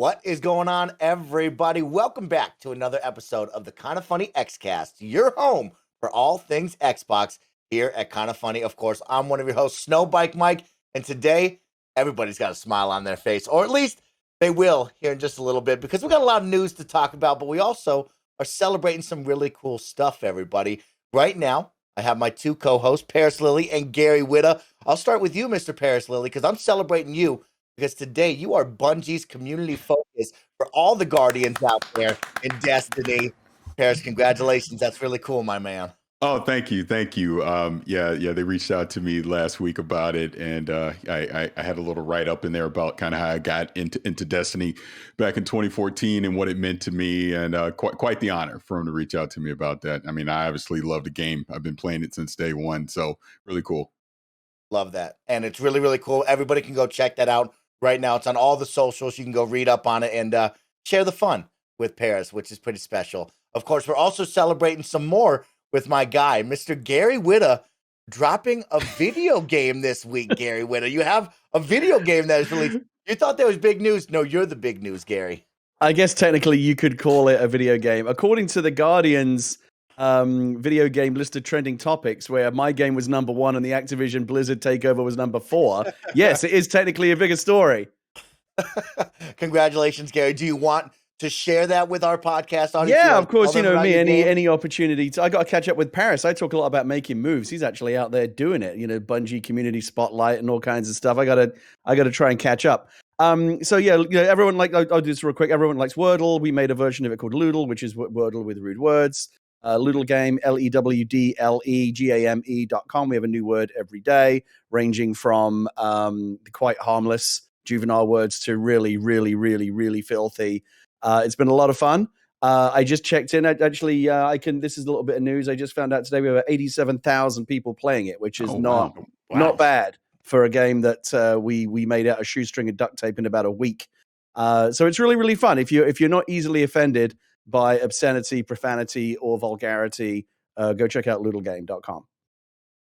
What is going on, everybody? Welcome back to another episode of the KindaFunny Xcast, your home for all things Xbox here at KindaFunny. Of course, I'm one of your hosts, Snowbike Mike, and today everybody's got a smile on their face, or at least they will here in just a little bit, because we got a lot of news to talk about, but we also are celebrating some really cool stuff, everybody. Right now, I have my two co-hosts, Paris Lilly and Gary Whitta. I'll start with you, Mr. Paris Lilly, because I'm celebrating you, because today you are Bungie's community focus for all the Guardians out there in Destiny. Paris, congratulations. That's really cool, my man. Oh, thank you. Thank you. Yeah, they reached out to me last week about it, and I had a little write-up in there about kind of how I got into Destiny back in 2014 and what it meant to me, and quite the honor for him to reach out to me about that. I mean, I obviously love the game. I've been playing it since day one, so really cool. Love that. And it's really, really cool. Everybody can go check that out right now. It's on all the socials. You can go read up on it and share the fun with Paris, which is pretty special. Of course, we're also celebrating some more with my guy, Mr. Gary Whitta, dropping a video game this week. Gary Whitta, you have a video game that is released. You thought that was big news. No, you're the big news, Gary. I guess technically you could call it a video game. According to the Guardian's video game list of trending topics, where my game was number 1 and the Activision Blizzard takeover was number 4. Yes, it is technically a bigger story. Congratulations, Gary. Do you want to share that with our podcast audience? Yeah, of course. You know me, any opportunity. I got to catch up with Paris. I talk a lot about making moves. He's actually out there doing it. You know, Bungie community spotlight and all kinds of stuff. I gotta try and catch up. So yeah, you know, everyone I'll do this real quick. Everyone likes Wordle. We made a version of it called Loodle, which is Wordle with rude words. Loodle game, LEWDLEGAME.com. We have a new word every day, ranging from the quite harmless juvenile words to really, really, really, really filthy. It's been a lot of fun. I just checked in. This is a little bit of news. I just found out today we have 87,000 people playing it, which is not bad for a game that we made out of shoestring and duct tape in about a week. So it's really, really fun. If you're not easily offended by obscenity, profanity, or vulgarity, go check out loodlegame.com.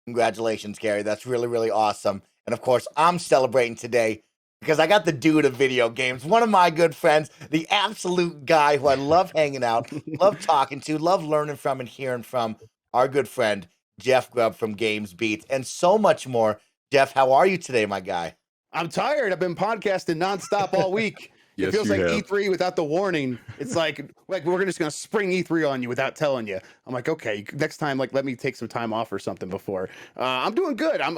Congratulations, Gary. That's really, really awesome. And of course, I'm celebrating today because I got the dude of video games, one of my good friends, the absolute guy who I love hanging out, love talking to, love learning from and hearing from, our good friend, Jeff Grubb from Games Beat, and so much more. Jeff, how are you today, my guy? I'm tired. I've been podcasting nonstop all week. Yes, it feels like have. E3 without the warning. It's like we're just going to spring E3 on you without telling you. I'm like, okay, next time, let me take some time off or something before. I'm doing good. I'm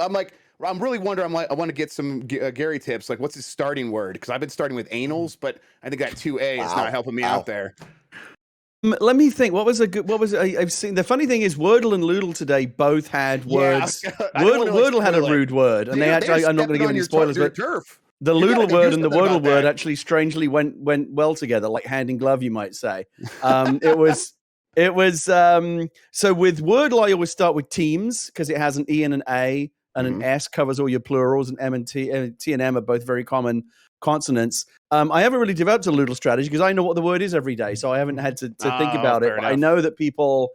really wondering. I want to get some Gary tips. Like, what's his starting word? Because I've been starting with anals, but I think that 2A is not helping me out there. Let me think. I've seen. The funny thing is, Wordle and Loodle today both had words. Wordle had a rude word, and I'm not going to give any spoilers, but the Loodle word and the Wordle word actually strangely went well together, like hand in glove, you might say. It was. So with Wordle, I always start with teams because it has an E and an A, and an S covers all your plurals, and M and T and M are both very common consonants. I haven't really developed a Loodle strategy because I know what the word is every day, so I haven't had to think about it. But I know that people.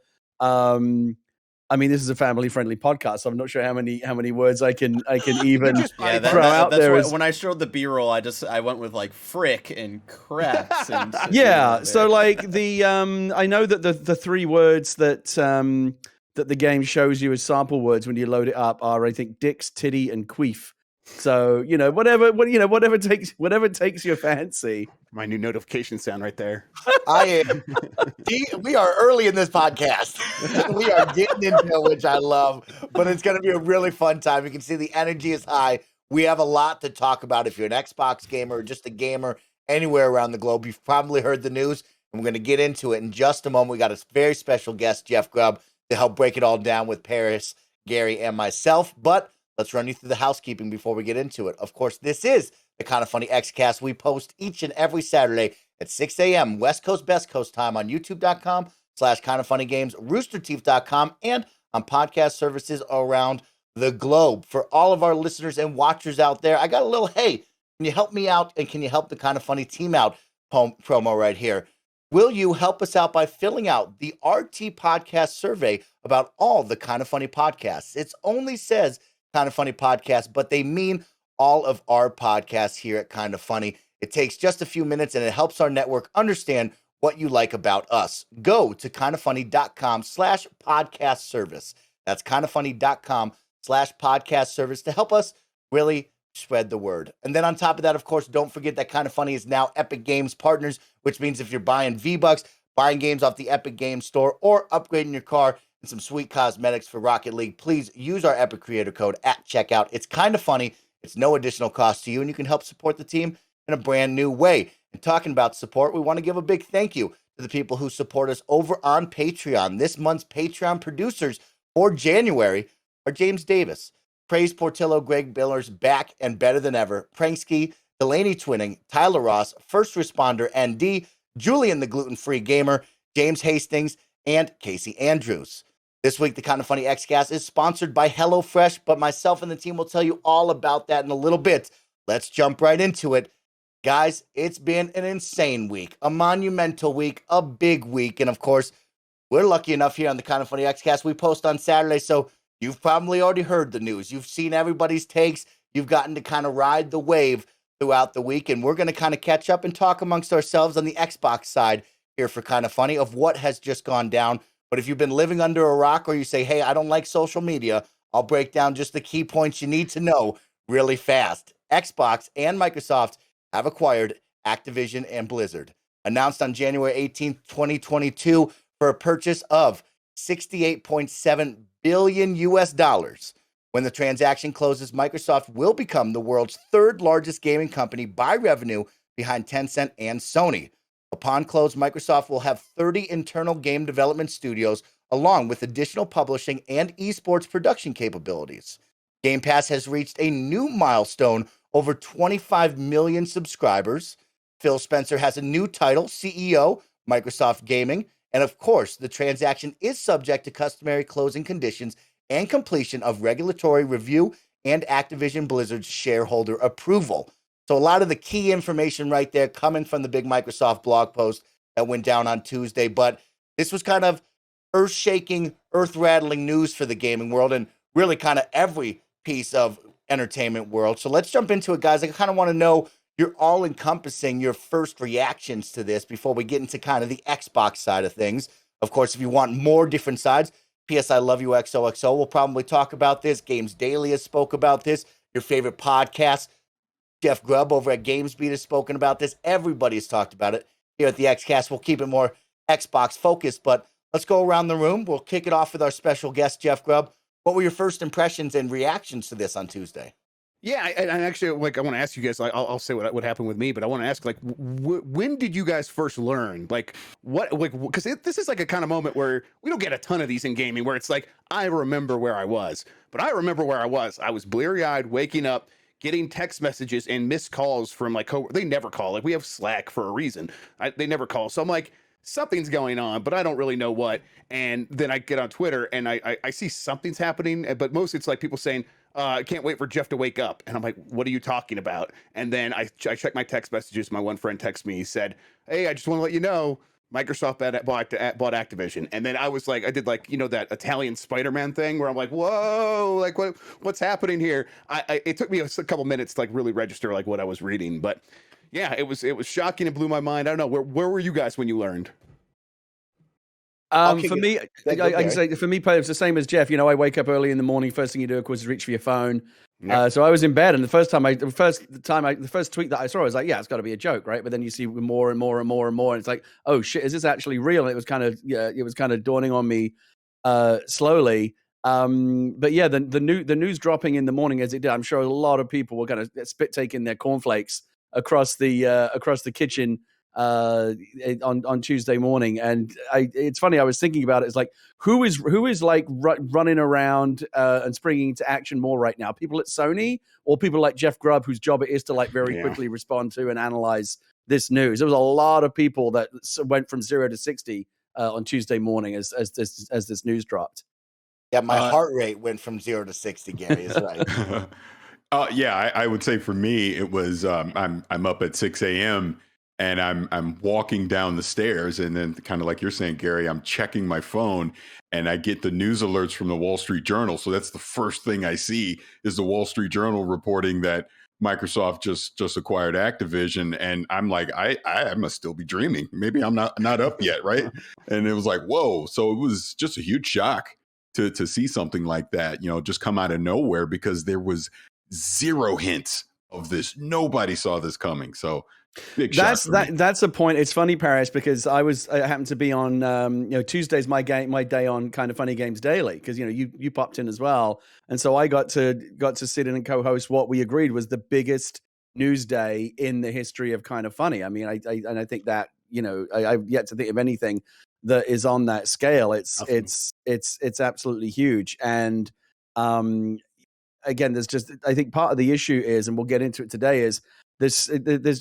This is a family-friendly podcast, so I'm not sure how many words I can even throw out there. When I showed the B-roll, I went with like frick and craps. And yeah, so like I know that the 3 words that the game shows you as sample words when you load it up are, I think, dicks, titty, and queef. So whatever takes your fancy. My new notification sound right there. We are early in this podcast. We are getting into it, which I love, but it's going to be a really fun time. You can see the energy is high. We have a lot to talk about. If you're an Xbox gamer or just a gamer anywhere around the globe, you've probably heard the news, and we're going to get into it in just a moment. We got a very special guest, Jeff Grubb, to help break it all down with Paris, Gary, and myself. But let's run you through the housekeeping before we get into it. Of course, this is the KindaFunny Xcast. We post each and every Saturday at 6 a.m. West Coast, Best Coast time on YouTube.com/KindaFunnyGames, RoosterTeeth.com, and on podcast services around the globe. For all of our listeners and watchers out there, I got a little, hey, can you help me out and can you help the KindaFunny team out promo right here? Will you help us out by filling out the RT podcast survey about all the KindaFunny podcasts? It only says KindaFunny podcast, but they mean all of our podcasts here at KindaFunny. It takes just a few minutes and it helps our network understand what you like about us. Go to kindafunny.com/podcast service. That's kindafunny.com/podcast service to help us really spread the word. And then on top of that, of course, don't forget that Kinda Funny is now Epic Games partners, which means if you're buying V-Bucks, buying games off the Epic Games Store, or upgrading your car and some sweet cosmetics for Rocket League, please use our Epic Creator Code at checkout. It's Kinda Funny. It's no additional cost to you, and you can help support the team in a brand new way. And talking about support, we want to give a big thank you to the people who support us over on Patreon. This month's Patreon producers for January are James Davis, Praise Portillo, Greg Billers, back and better than ever, Pranksky, Delaney Twinning, Tyler Ross, First Responder ND, Julian the Gluten-Free Gamer, James Hastings, and Casey Andrews. This week, the Kinda Funny Xcast is sponsored by HelloFresh, but myself and the team will tell you all about that in a little bit. Let's jump right into it. Guys, it's been an insane week, a monumental week, a big week, and of course, we're lucky enough here on the Kinda Funny Xcast. We post on Saturday, so you've probably already heard the news. You've seen everybody's takes. You've gotten to kind of ride the wave throughout the week, and we're going to kind of catch up and talk amongst ourselves on the Xbox side here for Kinda Funny of what has just gone down. But if you've been living under a rock or you say, hey, I don't like social media, I'll break down just the key points you need to know really fast. Xbox and Microsoft have acquired Activision and Blizzard, announced on January 18th, 2022 for a purchase of $68.7 billion US. When the transaction closes, Microsoft will become the world's third largest gaming company by revenue behind Tencent and Sony. Upon close, Microsoft will have 30 internal game development studios, along with additional publishing and eSports production capabilities. Game Pass has reached a new milestone, over 25 million subscribers. Phil Spencer has a new title, CEO, Microsoft Gaming. And of course, the transaction is subject to customary closing conditions and completion of regulatory review and Activision Blizzard's shareholder approval. So a lot of the key information right there coming from the big Microsoft blog post that went down on Tuesday. But this was kind of earth-shaking, earth-rattling news for the gaming world and really kind of every piece of entertainment world. So let's jump into it, guys. I kind of want to know your all-encompassing, your first reactions to this before we get into kind of the Xbox side of things. Of course, if you want more different sides, PS I Love You XOXO will probably talk about this. Games Daily has spoke about this. Your favorite podcast, Jeff Grubb over at GamesBeat has spoken about this. Everybody's talked about it. Here at the Xcast, we'll keep it more Xbox focused, but let's go around the room. We'll kick it off with our special guest, Jeff Grubb. What were your first impressions and reactions to this on Tuesday? Yeah, and actually, like, I want to ask you guys. Like, I'll say what happened with me, but I want to ask, like, when did you guys first learn? Like, what, like, because this is like a kind of moment where we don't get a ton of these in gaming, where it's like I remember where I was, but I remember where I was. I was bleary-eyed, waking up, getting text messages and missed calls from like they never call. Like, we have Slack for a reason. They never call, so I'm like, something's going on, but I don't really know what. And then I get on Twitter and I see something's happening, but mostly it's like people saying, I can't wait for Jeff to wake up. And I'm like, what are you talking about? And then I check my text messages. My one friend texted me. He said, hey, I just want to let you know, Microsoft bought Activision. And then I was like, I did like, you know, that Italian Spider-Man thing where I'm like, whoa, like what's happening here? It took me a couple minutes to like really register like what I was reading. But yeah, it was shocking and blew my mind. I don't know. Where were you guys when you learned? For me, I can say for me, it's the same as Jeff. You know, I wake up early in the morning. First thing you do, of course, is reach for your phone. Yep. So I was in bed, and the first tweet that I saw, I was like, "Yeah, it's got to be a joke, right?" But then you see more and more and more and more, and it's like, "Oh shit, is this actually real?" And it was kind of dawning on me slowly. But yeah, the news dropping in the morning as it did, I'm sure a lot of people were kind of spit taking their cornflakes across the kitchen on Tuesday morning. And it's funny, I was thinking about it. It's like, who is like running around and springing into action more right now? People at Sony or people like Jeff Grubb, whose job it is to like very quickly respond to and analyze this news? There was a lot of people that went from 0 to 60 on Tuesday morning as this news dropped. Yeah, my heart rate went from 0 to 60. Gary is right. Yeah, I would say for me it was I'm up at 6 a.m. and I'm walking down the stairs, and then kind of like you're saying, Gary, I'm checking my phone and I get the news alerts from the Wall Street Journal. So that's the first thing I see is the Wall Street Journal reporting that Microsoft just acquired Activision, and I'm like, I must still be dreaming. Maybe I'm not up yet, right? And it was like, whoa! So it was just a huge shock to see something like that, just come out of nowhere, because there was zero hints of this. Nobody saw this coming. So big shock for me. That's a point. It's funny, Paris, because I happened to be on Tuesday's my day on Kind of Funny Games Daily, because you popped in as well, and so I got to sit in and co-host what we agreed was the biggest news day in the history of Kind of Funny. I mean, I think that I've yet to think of anything that is on that scale. It's absolutely huge, and again, there's just, I think part of the issue is, and we'll get into it today, is there's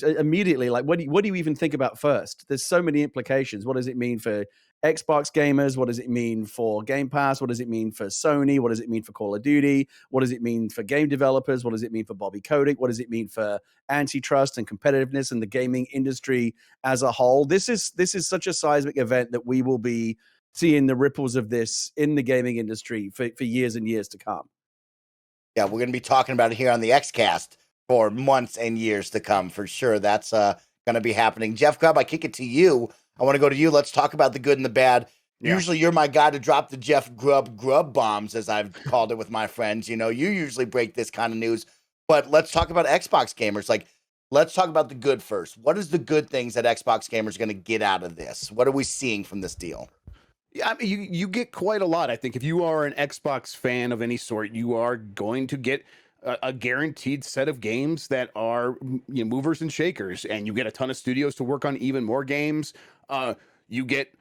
immediately, like, what do you even think about first? There's so many implications. What does it mean for Xbox gamers? What does it mean for Game Pass? What does it mean for Sony? What does it mean for Call of Duty? What does it mean for game developers? What does it mean for Bobby Kotick? What does it mean for antitrust and competitiveness and the gaming industry as a whole? This is such a seismic event that we will be seeing the ripples of this in the gaming industry for years and years to come. Yeah, we're going to be talking about it here on the Xcast for months and years to come, for sure. That's going to be happening. Jeff Grubb, I kick it to you. I want to go to you. Let's talk about the good and the bad. Yeah. Usually you're my guy to drop the Jeff Grubb bombs, as I've called it with my friends. You usually break this kind of news. But let's talk about Xbox gamers. Like, let's talk about the good first. What is the good things that Xbox gamers are going to get out of this? What are we seeing from this deal? Yeah, I mean, you get quite a lot. I think if you are an Xbox fan of any sort, you are going to get a guaranteed set of games that are movers and shakers, and you get a ton of studios to work on even more games. You get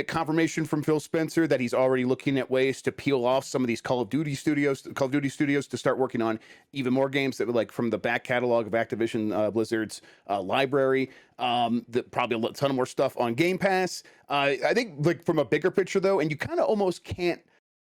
confirmation from Phil Spencer that he's already looking at ways to peel off some of these Call of Duty studios to start working on even more games that were like from the back catalog of Activision Blizzard's library. Probably a ton of more stuff on Game Pass. I think, like, from a bigger picture though, and you kind of almost can't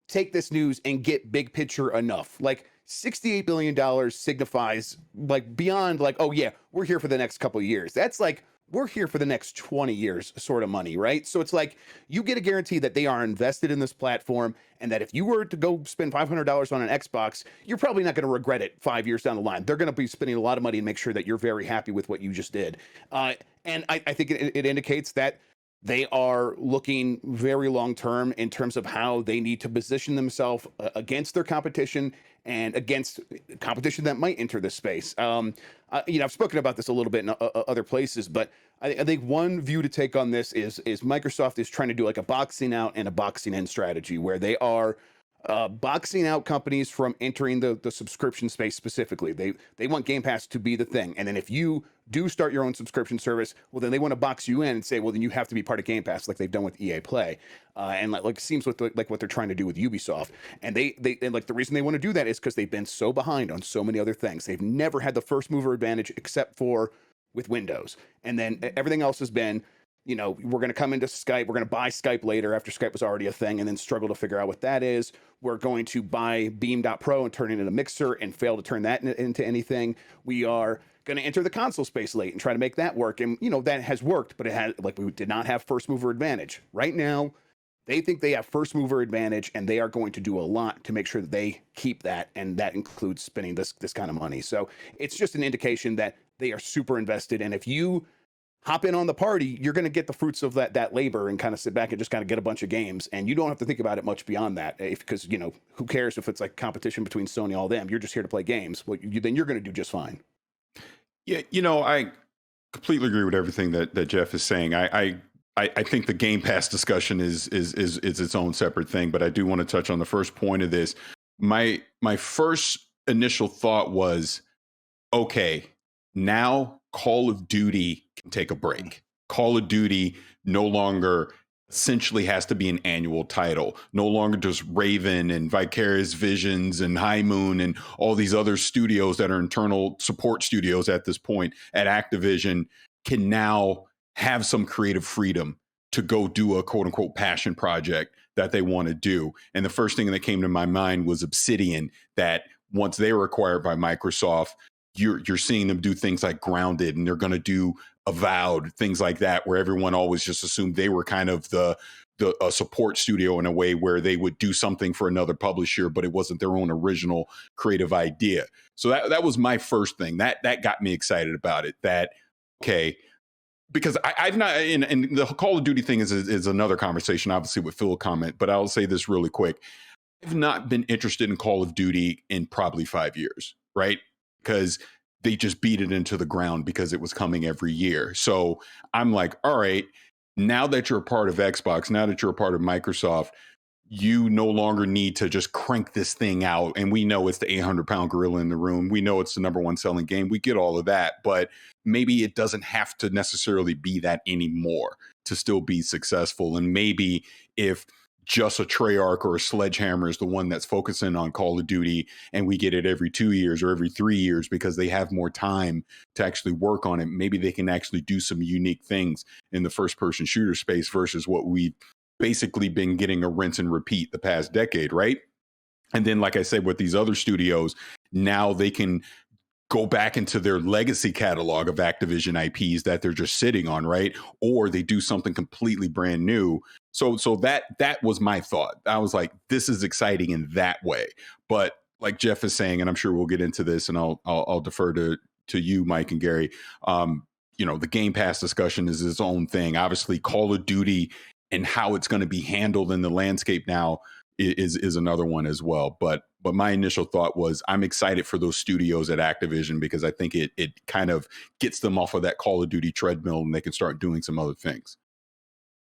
take this news and get big picture enough. Like, $68 billion signifies, like, beyond like, oh yeah, we're here for the next couple of years. That's like, we're here for the next 20 years sort of money, right? So it's like, you get a guarantee that they are invested in this platform, and that if you were to go spend $500 on an Xbox, you're probably not going to regret it 5 years down the line. They're going to be spending a lot of money to make sure that you're very happy with what you just did. And I think it indicates that they are looking very long-term in terms of how they need to position themselves against their competition and against competition that might enter this space. I've spoken about this a little bit in other places, but I think one view to take on this is Microsoft is trying to do like a boxing out and a boxing in strategy, where they are boxing out companies from entering the subscription space specifically. They want Game Pass to be the thing. And then if you do start your own subscription service, well, then they want to box you in and say, well, then you have to be part of Game Pass, like they've done with EA Play. And like it seems with like what they're trying to do with Ubisoft. And and like the reason they want to do that is because they've been so behind on so many other things. They've never had the first mover advantage except for with Windows. And then everything else has been, we're going to come into Skype. We're going to buy Skype later after Skype was already a thing, and then struggle to figure out what that is. We're going to buy Beam.Pro and turn it into Mixer and fail to turn that into anything. We are going to enter the console space late and try to make that work. And, that has worked, but we did not have first mover advantage. Right now, they think they have first mover advantage, and they are going to do a lot to make sure that they keep that. And that includes spending this kind of money. So it's just an indication that they are super invested. And if you hop in on the party, you're going to get the fruits of that labor and kind of sit back and just kind of get a bunch of games. And you don't have to think about it much beyond that, because, who cares if it's like competition between Sony, all them. You're just here to play games. Well, then you're going to do just fine. Yeah, I completely agree with everything that Jeff is saying. I think the Game Pass discussion is its own separate thing, but I do want to touch on the first point of this. My first initial thought was, okay, now Call of Duty can take a break. Call of Duty no longer essentially has to be an annual title. No longer does Raven and Vicarious Visions and High Moon and all these other studios that are internal support studios at this point at Activision can now have some creative freedom to go do a quote unquote passion project that they want to do. And the first thing that came to my mind was Obsidian, that once they were acquired by Microsoft, you're seeing them do things like Grounded, and they're going to do Avowed, things like that, where everyone always just assumed they were kind of the a support studio in a way where they would do something for another publisher, but it wasn't their own original creative idea. So that was my first thing that got me excited about it. That, okay, because I've not, and the Call of Duty thing is another conversation, obviously with Phil comment, but I'll say this really quick. I've not been interested in Call of Duty in probably 5 years, right? Because they just beat it into the ground because it was coming every year. So I'm like, all right, now that you're a part of Xbox, now that you're a part of Microsoft, you no longer need to just crank this thing out. And we know it's the 800-pound gorilla in the room. We know it's the number one selling game. We get all of that, but maybe it doesn't have to necessarily be that anymore to still be successful. And maybe if just a Treyarch or a Sledgehammer is the one that's focusing on Call of Duty, and we get it every 2 years or every 3 years because they have more time to actually work on it, maybe they can actually do some unique things in the first-person shooter space versus what we've basically been getting a rinse and repeat the past decade, right? And then, like I said, with these other studios, now they can go back into their legacy catalog of Activision IPs that they're just sitting on, right? Or they do something completely brand new. So that was my thought. I was like, this is exciting in that way. But like Jeff is saying, and I'm sure we'll get into this, and I'll defer to you, Mike and Gary. The Game Pass discussion is its own thing. Obviously, Call of Duty and how it's going to be handled in the landscape now is another one as well. But my initial thought was I'm excited for those studios at Activision because I think it kind of gets them off of that Call of Duty treadmill and they can start doing some other things.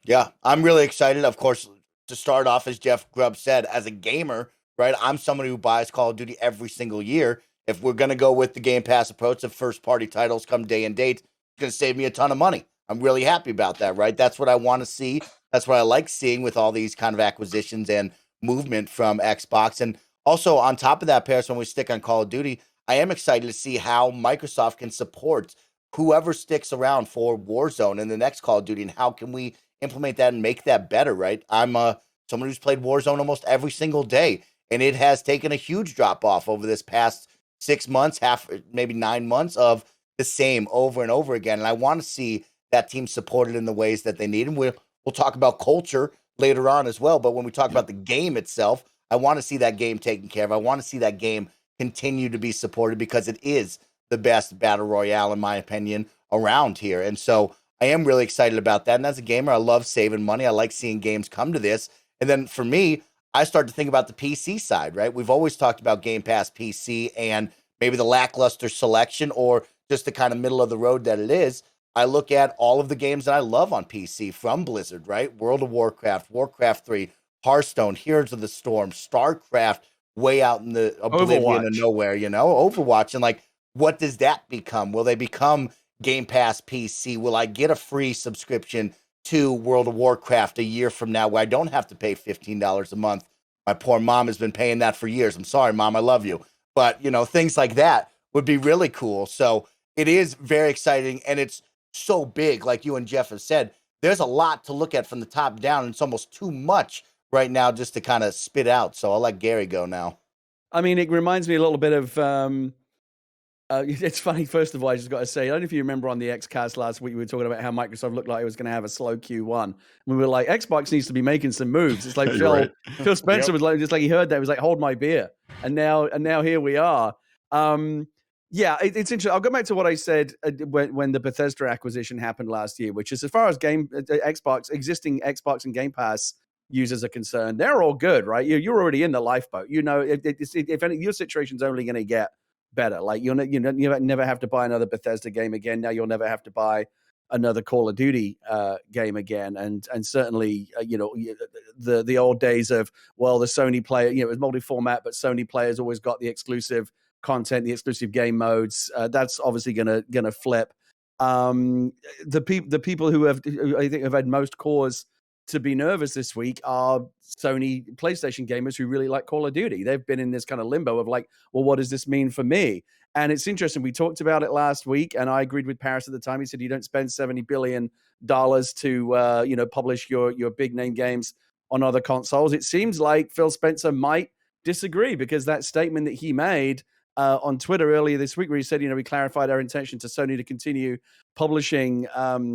Yeah, I'm really excited. Of course, to start off, as Jeff Grubb said, as a gamer, right? I'm somebody who buys Call of Duty every single year. If we're going to go with the Game Pass approach of first-party titles come day and date, it's going to save me a ton of money. I'm really happy about that, right? That's what I want to see. That's what I like seeing with all these kind of acquisitions and movement from Xbox. And also on top of that, Paris, when we stick on Call of Duty, I am excited to see how Microsoft can support whoever sticks around for Warzone in the next Call of Duty, and how can we implement that and make that better, right? I'm someone who's played Warzone almost every single day, and it has taken a huge drop off over this past 6 months, maybe 9 months of the same over and over again. And I want to see that team supported in the ways that they need. And we'll talk about culture later on as well. But when we talk about the game itself, I want to see that game taken care of. I want to see that game continue to be supported because it is the best battle royale, in my opinion, around here. And so I am really excited about that. And as a gamer, I love saving money. I like seeing games come to this. And then for me, I start to think about the PC side, right? We've always talked about Game Pass PC and maybe the lackluster selection or just the kind of middle of the road that it is. I look at all of the games that I love on PC from Blizzard, right? World of Warcraft, Warcraft 3, Hearthstone, Heroes of the Storm, StarCraft, way out in the oblivion of nowhere, Overwatch. And like, what does that become? Will they become Game Pass PC? Will I get a free subscription to World of Warcraft a year from now where I don't have to pay $15 a month? My poor mom has been paying that for years. I'm sorry, Mom, I love you. But, things like that would be really cool. So it is very exciting, and it's so big, like you and Jeff have said. There's a lot to look at from the top down, and it's almost too much right now just to kind of spit out. So I'll let Gary go now. I mean, it reminds me a little bit of it's funny, first of all, I just got to say, I don't know if you remember on the Xcast last week, we were talking about how Microsoft looked like it was going to have a slow Q1. And we were like, Xbox needs to be making some moves. It's like Phil Spencer was like, just like he heard that, he was like, hold my beer. And now here we are. Yeah, it's interesting. I'll go back to what I said when the Bethesda acquisition happened last year, which is as far as existing Xbox and Game Pass users are concerned, they're all good, right? You're already in the lifeboat. If any, your situation's only going to get better. Like you never have to buy another Bethesda game again. Now you'll never have to buy another Call of Duty game again. And certainly, the old days of, well, the Sony player, it was multi-format, but Sony players always got the exclusive content, the exclusive game modes. That's obviously gonna flip. The people who I think have had most cause to be nervous this week are Sony PlayStation gamers who really like Call of Duty. They've been in this kind of limbo of like, well, what does this mean for me? And it's interesting. We talked about it last week, and I agreed with Paris at the time. He said you don't spend $70 billion to publish your big name games on other consoles. It seems like Phil Spencer might disagree, because that statement that he made on Twitter earlier this week where he said, we clarified our intention to Sony to continue publishing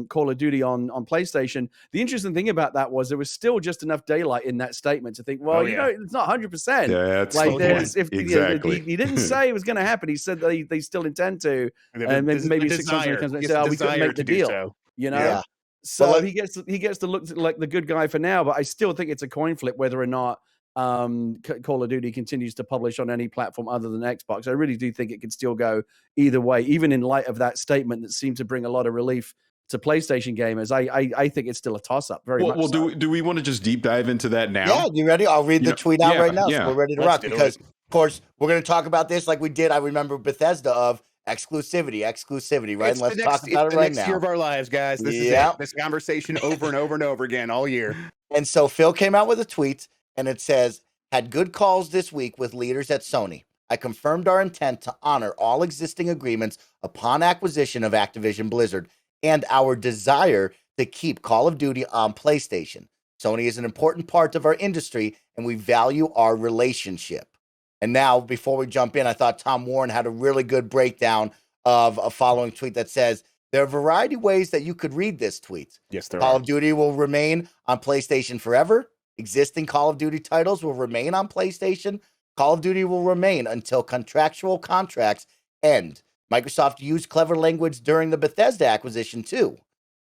Call of Duty on PlayStation. The interesting thing about that was there was still just enough daylight in that statement to think, well, it's not 100%. Yeah, that's like there's exactly. He didn't say it was going to happen. He said they still intend to, and maybe 6 months when he comes back, we couldn't make the deal. So. Yeah. So he gets to look like the good guy for now, but I still think it's a coin flip whether or not Call of Duty continues to publish on any platform other than Xbox. I really do think it could still go either way, even in light of that statement that seemed to bring a lot of relief to PlayStation gamers. I think it's still a toss-up. Well, so. do we want to just deep dive into that now? Yeah, you ready? I'll read the tweet out right now. Yeah. So we're ready to rock because, of course, we're going to talk about this like we did. I remember Bethesda of exclusivity, right? And let's talk about it right now. It's the next year of our lives, guys. This is it. This conversation over and over and over again all year. And so Phil came out with a tweet, and it says, had good calls this week with leaders at Sony. I confirmed our intent to honor all existing agreements upon acquisition of Activision Blizzard and our desire to keep Call of Duty on PlayStation. Sony is an important part of our industry, and we value our relationship. And now, before we jump in, I thought Tom Warren had a really good breakdown of a following tweet that says, there are a variety of ways that you could read this tweet. Yes, there are. Call of Duty will remain on PlayStation forever. Existing Call of Duty titles will remain on PlayStation. Call of Duty will remain until contractual contracts end. Microsoft used clever language during the Bethesda acquisition, too.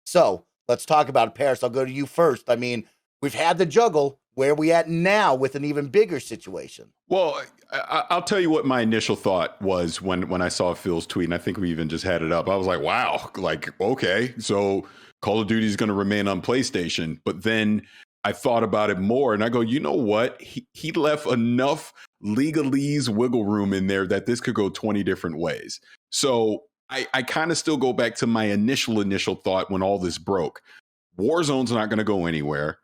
So let's talk about it. Paris, I'll go to you first. I mean, we've had the juggle. Where are we at now with an even bigger situation? Well, I'll tell you what my initial thought was when I saw Phil's tweet, and I think we even just had it up. I was like, wow, okay, so Call of Duty is going to remain on PlayStation. But then I thought about it more, and I go, you know what? He left enough legalese wiggle room in there that this could go 20 different ways. So I kind of still go back to my initial thought when all this broke. Warzone's not going to go anywhere.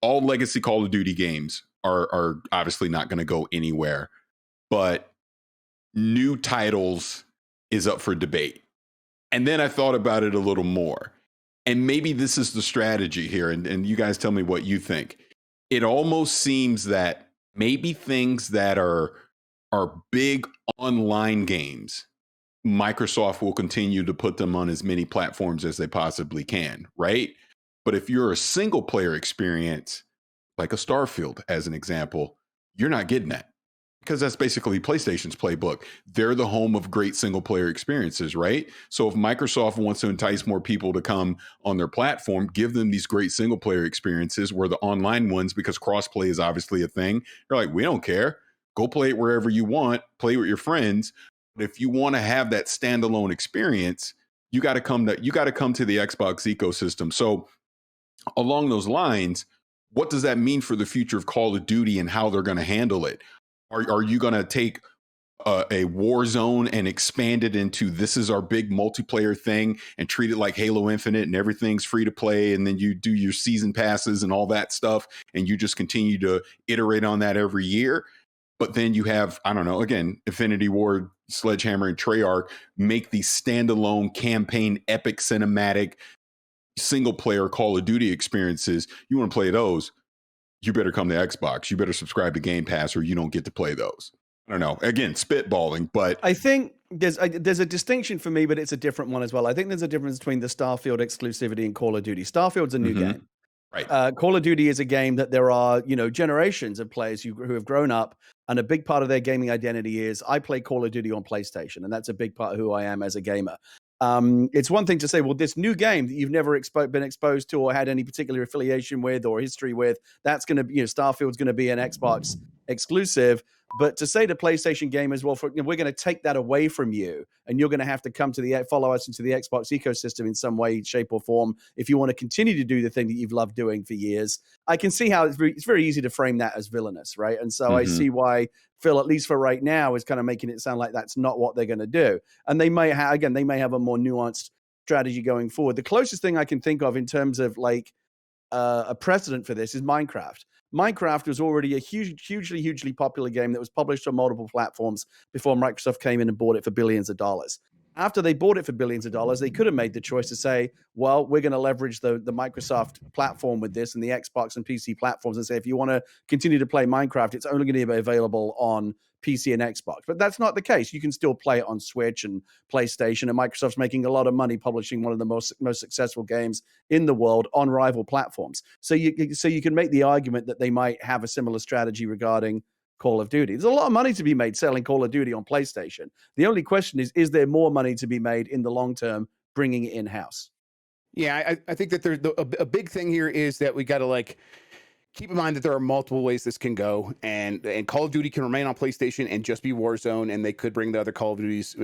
All legacy Call of Duty games are obviously not going to go anywhere, but new titles is up for debate. And then I thought about it a little more. And maybe this is the strategy here, and you guys tell me what you think. It almost seems that maybe things that are big online games, Microsoft will continue to put them on as many platforms as they possibly can, right? But if you're a single player experience, like a Starfield, as an example, you're not getting that because that's basically PlayStation's playbook. They're the home of great single player experiences, right? So if Microsoft wants to entice more people to come on their platform, give them these great single player experiences where the online ones, because crossplay is obviously a thing. You're like, we don't care. Go play it wherever you want, play with your friends. But if you want to have that standalone experience, you got to come to the Xbox ecosystem. So along those lines, what does that mean for the future of Call of Duty and how they're going to handle it? Are you going to take a Warzone and expand it into this is our big multiplayer thing and treat it like Halo Infinite and everything's free to play, and then you do your season passes and all that stuff and you just continue to iterate on that every year? But then you have, I don't know, again, Infinity Ward, Sledgehammer, and Treyarch make these standalone campaign, epic cinematic, single player Call of Duty experiences. You want to play those, you better come to Xbox. You better subscribe to Game Pass or you don't get to play those. I don't know. Again, spitballing, but I think there's a distinction for me, but it's a different one as well. I think there's a difference between the Starfield exclusivity and Call of Duty. Starfield's a new game. Right. Call of Duty is a game that there are, generations of players who have grown up, and a big part of their gaming identity is I play Call of Duty on PlayStation, and that's a big part of who I am as a gamer. It's one thing to say, well, this new game that you've never been exposed to or had any particular affiliation with or history with, that's going to be, Starfield's going to be an Xbox exclusive. But to say to PlayStation gamers, well, we're going to take that away from you, and you're going to have to come to follow us into the Xbox ecosystem in some way, shape, or form if you want to continue to do the thing that you've loved doing for years. I can see how it's very easy to frame that as villainous, right? And so I see why Phil, at least for right now, is kind of making it sound like that's not what they're going to do. And they may have a more nuanced strategy going forward. The closest thing I can think of in terms of a precedent for this is Minecraft. Minecraft was already a hugely popular game that was published on multiple platforms before Microsoft came in and bought it for billions of dollars. after they bought it for billions of dollars, they could have made the choice to say, well, we're going to leverage the Microsoft platform with this and the Xbox and PC platforms and say, if you want to continue to play Minecraft, it's only going to be available on PC and Xbox. But that's not the case. You can still play it on Switch and PlayStation, and Microsoft's making a lot of money publishing one of the most successful games in the world on rival platforms. So you can make the argument that they might have a similar strategy regarding Call of Duty. There's a lot of money to be made selling Call of Duty on PlayStation. The only question is there more money to be made in the long term bringing it in-house? Yeah, I think that there's a big thing here is that we got to keep in mind that there are multiple ways this can go, and Call of Duty can remain on PlayStation and just be Warzone, and they could bring the other Call of Duties,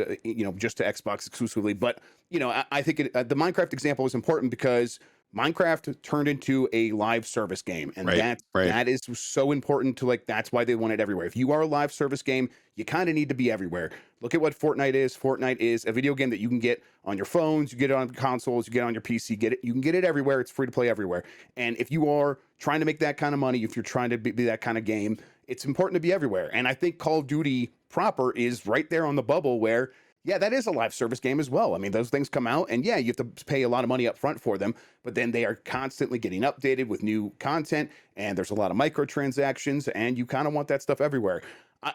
just to Xbox exclusively. But I think the Minecraft example is important because Minecraft turned into a live service game, and that is so important to that's why they want it everywhere. If you are a live service game, you kind of need to be everywhere. Look at what Fortnite is. Fortnite is a video game that you can get on your phones, you get it on consoles, you get it on your PC, you can get it everywhere. It's free to play everywhere. And if you are trying to make that kind of money, if you're trying to be that kind of game, it's important to be everywhere. And I think Call of Duty proper is right there on the bubble where, yeah, that is a live service game as well. I mean, those things come out and yeah, you have to pay a lot of money up front for them, but then they are constantly getting updated with new content, and there's a lot of microtransactions, and you kind of want that stuff everywhere.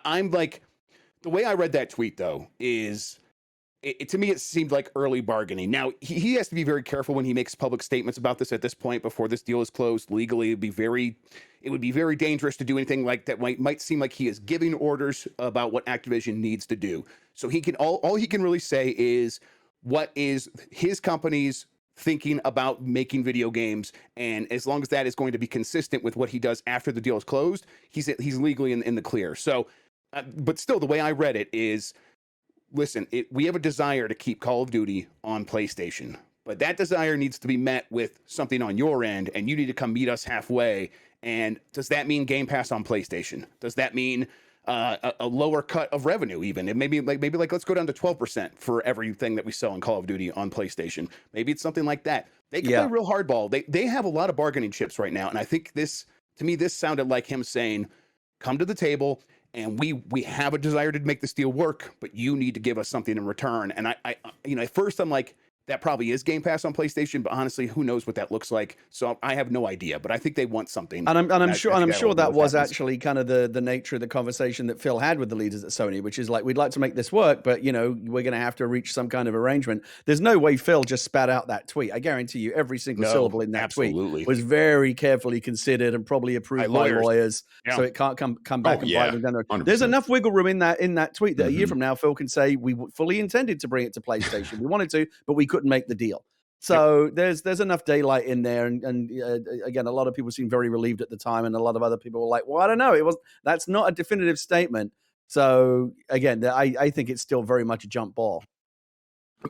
I'm the way I read that tweet though is to me, it seemed like early bargaining. Now he has to be very careful when he makes public statements about this at this point before this deal is closed legally. It would be very dangerous to do anything like that. Might seem like he is giving orders about what Activision needs to do. So he can all he can really say is what is his company's thinking about making video games, and as long as that is going to be consistent with what he does after the deal is closed, he's legally in the clear. So, but still, the way I read it is, listen, we have a desire to keep Call of Duty on PlayStation, but that desire needs to be met with something on your end, and you need to come meet us halfway. And does that mean Game Pass on PlayStation? Does that mean a lower cut of revenue even? And maybe let's go down to 12% for everything that we sell in Call of Duty on PlayStation. Maybe it's something like that. They can play real hardball. They have a lot of bargaining chips right now, and I think this sounded like him saying, "Come to the table, and we have a desire to make this deal work, but you need to give us something in return." And I at first I'm like, that probably is Game Pass on PlayStation, but honestly, who knows what that looks like? So I have no idea, but I think they want something. And I'm sure that was actually kind of the nature of the conversation that Phil had with the leaders at Sony, which is we'd like to make this work, but we're going to have to reach some kind of arrangement. There's no way Phil just spat out that tweet. I guarantee you, every single syllable in that tweet was very carefully considered and probably approved by lawyers, so it can't come back and bite them down there. There's enough wiggle room in that tweet that a year from now, Phil can say we fully intended to bring it to PlayStation. We wanted to, but we couldn't make the deal. So there's enough daylight in there, and again, a lot of people seem very relieved at the time, and a lot of other people were like, "Well, I don't know, that's not a definitive statement." So again, I think it's still very much a jump ball.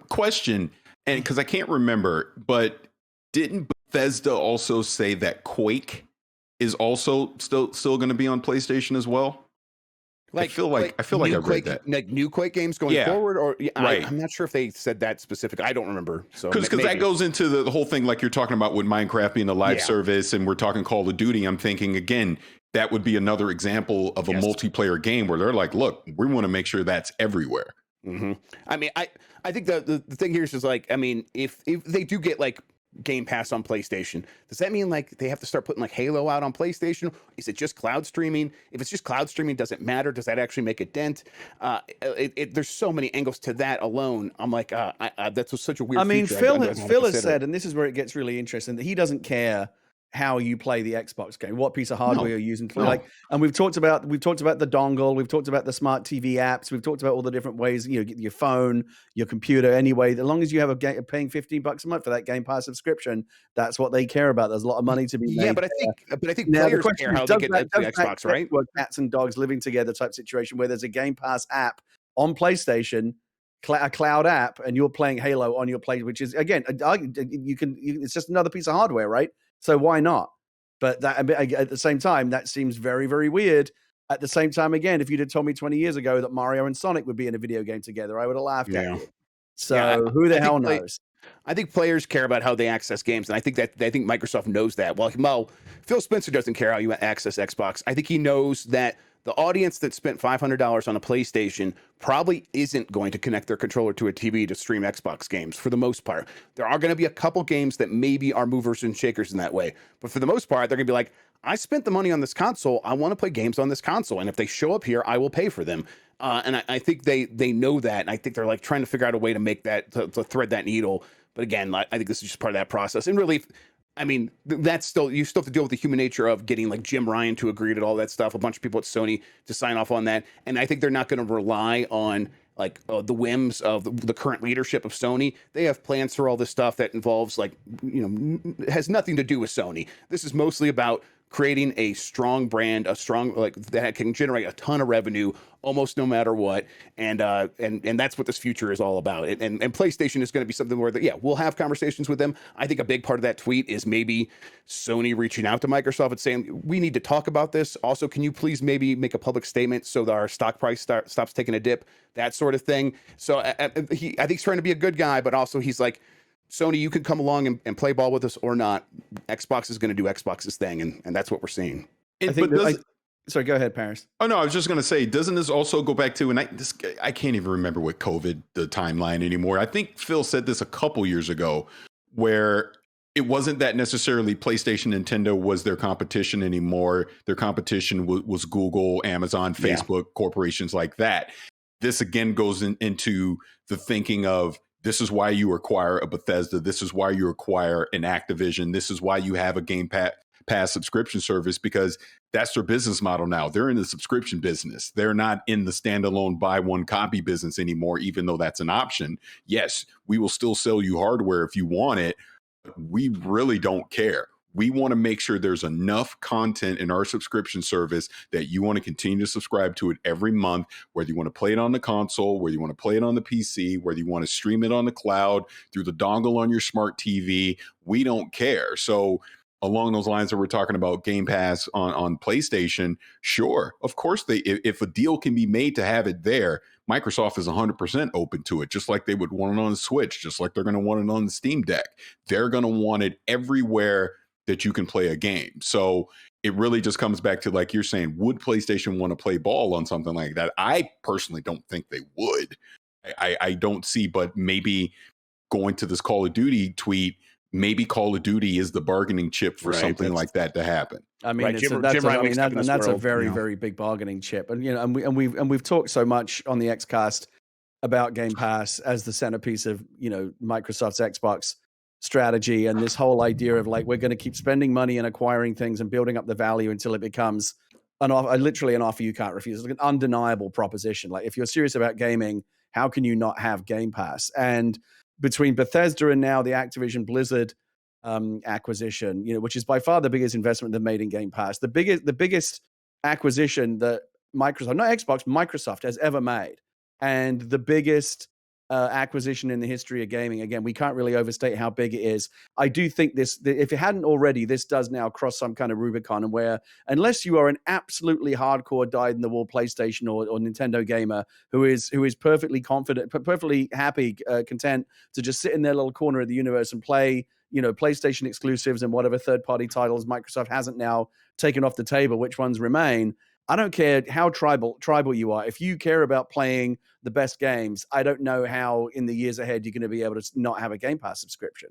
Question, and because I can't remember, but didn't Bethesda also say that Quake is also still going to be on PlayStation as well? I feel like I read that. Like new Quake games going forward, or I'm not sure if they said that specific. I don't remember. So because that goes into the whole thing, like you're talking about with Minecraft being a live service, and we're talking Call of Duty. I'm thinking again, that would be another example of a multiplayer game where they're like, look, we want to make sure that's everywhere. Mm-hmm. I mean, I think the thing here is just if they do get Game Pass on PlayStation, does that mean they have to start putting Halo out on PlayStation? Is it just cloud streaming? If it's just cloud streaming, does it matter? Does that actually make a dent? There's so many angles to that alone. I'm like, that's such a weird. I mean, Phil has said, and this is where it gets really interesting, that he doesn't care how you play the Xbox game, what piece of hardware you're using. And we've talked about the dongle, we've talked about the smart TV apps, we've talked about all the different ways, your phone, your computer, anyway, as long as you have paying $15 a month for that Game Pass subscription, that's what they care about. There's a lot of money to be made. Yeah, but I think players care how they get into the Xbox, right? Cats and dogs living together type situation where there's a Game Pass app on PlayStation, a cloud app, and you're playing Halo on your play, which is again, it's just another piece of hardware, right? So why not? But at the same time, that seems very, very weird. At the same time, again, if you'd have told me 20 years ago that Mario and Sonic would be in a video game together, I would have laughed at you. So who the hell knows? I think players care about how they access games, and I think Microsoft knows that. Well, Phil Spencer doesn't care how you access Xbox. I think he knows that the audience that spent $500 on a PlayStation probably isn't going to connect their controller to a TV to stream Xbox games for the most part. There are going to be a couple games that maybe are movers and shakers in that way. But for the most part, they're going to be like, I spent the money on this console. I want to play games on this console. And if they show up here, I will pay for them. And I think they know that. And I think they're like trying to figure out a way to make that, to thread that needle. But again, I think this is just part of that process. And really, I mean, that's still, you still have to deal with the human nature of getting like Jim Ryan to agree to all that stuff, a bunch of people at Sony to sign off on that. And I think they're not going to rely on like the whims of the current leadership of Sony. They have plans for all this stuff that involves like, has nothing to do with Sony. This is mostly about creating a strong brand, a strong, like, that can generate a ton of revenue almost no matter what. And that's what this future is all about. And PlayStation is going to be something where, we'll have conversations with them. I think a big part of that tweet is maybe Sony reaching out to Microsoft and saying, we need to talk about this. Also, can you please maybe make a public statement so that our stock price stops taking a dip, that sort of thing. So I think he's trying to be a good guy, but also he's like, Sony, you can come along and play ball with us or not. Xbox is going to do Xbox's thing, and that's what we're seeing. Sorry, go ahead, Paris. Oh, no, I was just going to say, doesn't this also go back to, and I can't even remember what COVID, the timeline anymore. I think Phil said this a couple years ago, where it wasn't that necessarily PlayStation, Nintendo was their competition anymore. Their competition was Google, Amazon, Facebook, corporations like that. This again goes into the thinking of, this is why you acquire a Bethesda. This is why you acquire an Activision. This is why you have a Game Pass subscription service, because that's their business model now. They're in the subscription business. They're not in the standalone buy one copy business anymore, even though that's an option. Yes, we will still sell you hardware if you want it, but we really don't care. We want to make sure there's enough content in our subscription service that you want to continue to subscribe to it every month, whether you want to play it on the console, whether you want to play it on the PC, whether you want to stream it on the cloud, through the dongle on your smart TV. We don't care. So along those lines that we're talking about Game Pass on PlayStation, sure, of course, if a deal can be made to have it there, Microsoft is 100% open to it, just like they would want it on the Switch, just like they're going to want it on the Steam Deck. They're going to want it everywhere that you can play a game. So it really just comes back to, like you're saying, would PlayStation want to play ball on something like that? I personally don't think they would. I don't see, but maybe going to this Call of Duty tweet, maybe Call of Duty is the bargaining chip for something like that to happen. I mean, that's a very, very big bargaining chip. And we've talked so much on the Xcast about Game Pass as the centerpiece of Microsoft's Xbox strategy, and this whole idea of like, we're going to keep spending money and acquiring things and building up the value until it becomes literally an offer you can't refuse. It's like an undeniable proposition. Like, if you're serious about gaming, how can you not have Game Pass? And between Bethesda and now the Activision Blizzard acquisition, which is by far the biggest investment they've made in Game Pass, the biggest acquisition that Microsoft, not Xbox, Microsoft has ever made, and the biggest acquisition in the history of gaming. Again, we can't really overstate how big it is. I do think if it hadn't already, this does now cross some kind of Rubicon, and where, unless you are an absolutely hardcore dyed-in-the-wool PlayStation or Nintendo gamer who is perfectly confident, perfectly happy, content to just sit in their little corner of the universe and play, PlayStation exclusives and whatever third-party titles Microsoft hasn't now taken off the table, which ones remain. I don't care how tribal you are. If you care about playing the best games, I don't know how in the years ahead you're going to be able to not have a Game Pass subscription.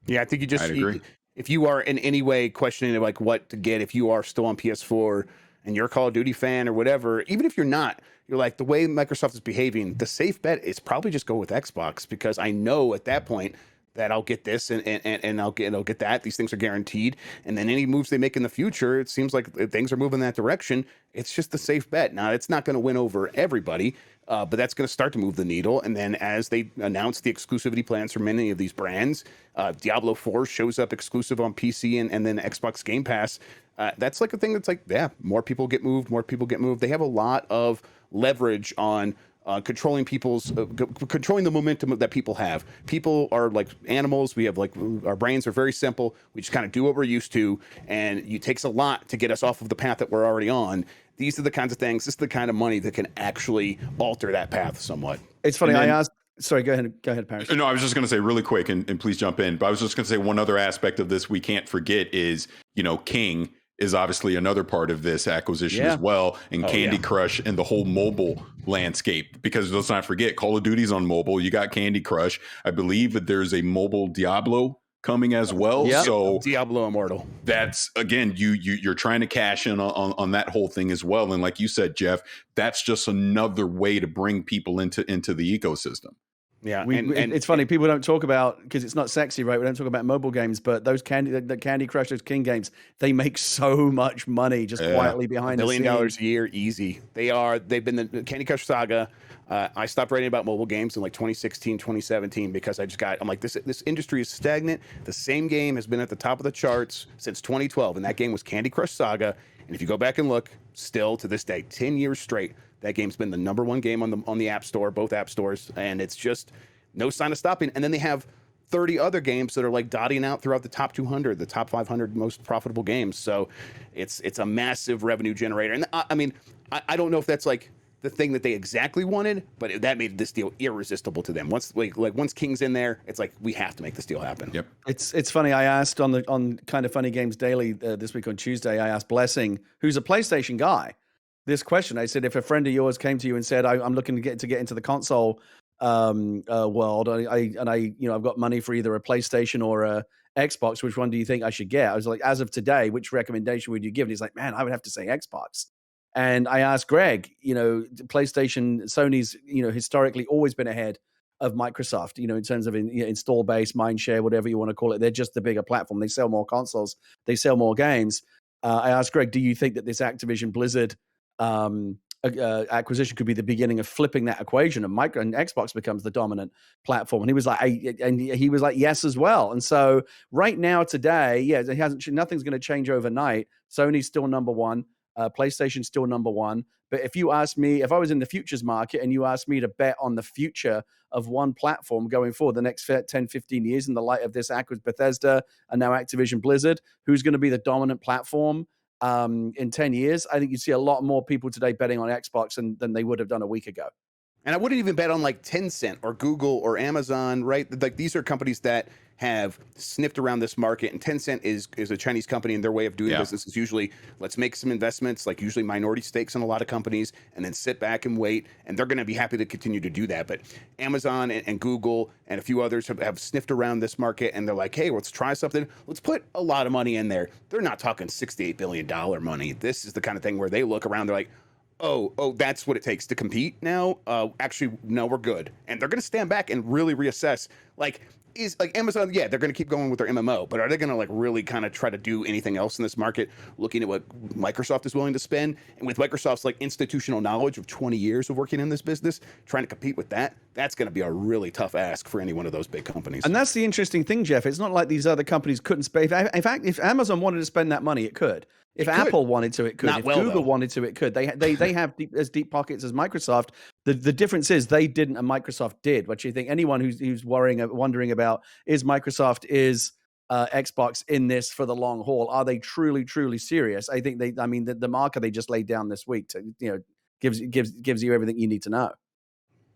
Yeah, I think I'd agree. If you are in any way questioning like what to get, if you are still on PS4 and you're a Call of Duty fan or whatever, even if you're not, you're like, the way Microsoft is behaving, the safe bet is probably just go with Xbox, because I know at that point that I'll get this and I'll get that. These things are guaranteed. And then any moves they make in the future, it seems like things are moving that direction. It's just the safe bet. Now, it's not going to win over everybody, but that's going to start to move the needle. And then as they announce the exclusivity plans for many of these brands, Diablo 4 shows up exclusive on PC and then Xbox Game Pass. That's like a thing that's like, more people get moved, They have a lot of leverage on controlling the momentum that people have. People are like animals. We have our brains are very simple. We just kind of do what we're used to, and it takes a lot to get us off of the path that we're already on. These are the kinds of things. This is the kind of money that can actually alter that path somewhat. It's funny. I asked. Sorry, go ahead, Paris. No, I was just going to say really quick, and please jump in. But I was just going to say one other aspect of this we can't forget is, King is obviously another part of this acquisition as well, and Candy Crush and the whole mobile landscape. Because let's not forget, Call of Duty's on mobile. You got Candy Crush. I believe that there's a mobile Diablo coming as well. So Diablo Immortal. That's, again, you're trying to cash in on that whole thing as well. And like you said, Jeff, that's just another way to bring people into the ecosystem. Yeah, it's funny, people don't talk about, because it's not sexy, right? We don't talk about mobile games, but those Candy Crush, those King games, they make so much money just quietly behind the scenes. $1 billion a year, easy. They've been the Candy Crush saga. I stopped writing about mobile games in like 2016, 2017 because I'm like, this industry is stagnant. The same game has been at the top of the charts since 2012, and that game was Candy Crush Saga. And if you go back and look, still to this day, 10 years straight, that game's been the #1 game on the App Store, both app stores, and it's just no sign of stopping. And then they have 30 other games that are like dotting out throughout the top 200, the top 500 most profitable games. So it's a massive revenue generator. And I mean, I don't know if that's like the thing that they exactly wanted, but that made this deal irresistible to them. Once once King's in there, it's like, we have to make this deal happen. Yep. It's funny. I asked on KindaFunny Games Daily this week on Tuesday. I asked Blessing, who's a PlayStation guy, this question. I said, if a friend of yours came to you and said, I'm looking to get into the console world, I've got money for either a PlayStation or a Xbox, which one do you think I should get? I was like, as of today, which recommendation would you give? And he's like, man, I would have to say Xbox. And I asked Greg, PlayStation, Sony's, historically always been ahead of Microsoft, in terms of install base, mind share, whatever you want to call it. They're just the bigger platform. They sell more consoles. They sell more games. I asked Greg, do you think that this Activision Blizzard acquisition could be the beginning of flipping that equation, and Xbox becomes the dominant platform? And he was like, yes as well. And so right now, today, nothing's going to change overnight. Sony's still #1. PlayStation's still #1. But if you ask me, if I was in the futures market and you asked me to bet on the future of one platform going forward the next 10, 15 years in the light of this Bethesda and now Activision Blizzard, who's going to be the dominant platform in 10 years, I think you see a lot more people today betting on Xbox than they would have done a week ago. And I wouldn't even bet on like Tencent or Google or Amazon, right? Like, these are companies that have sniffed around this market, and Tencent is a Chinese company, and their way of doing business is usually, let's make some investments, like usually minority stakes in a lot of companies, and then sit back and wait, and they're going to be happy to continue to do that. But Amazon and Google and a few others have sniffed around this market, and they're like, hey, let's try something. Let's put a lot of money in there. They're not talking $68 billion money. This is the kind of thing where they look around, they're like, oh, that's what it takes to compete now? Actually, no, we're good. And they're going to stand back and really reassess. Is Amazon, they're going to keep going with their MMO, but are they going to really kind of try to do anything else in this market, looking at what Microsoft is willing to spend? And with Microsoft's institutional knowledge of 20 years of working in this business, trying to compete with that's going to be a really tough ask for any one of those big companies. And that's the interesting thing, Jeff. It's not like these other companies couldn't spend. In fact, if Amazon wanted to spend that money, it could. If Apple wanted to, it could. If Google wanted to, it could. They have as deep pockets as Microsoft. The difference is they didn't and Microsoft did. What you think? Anyone who's wondering about, is Xbox in this for the long haul? Are they truly serious? I think the marker they just laid down this week gives you everything you need to know.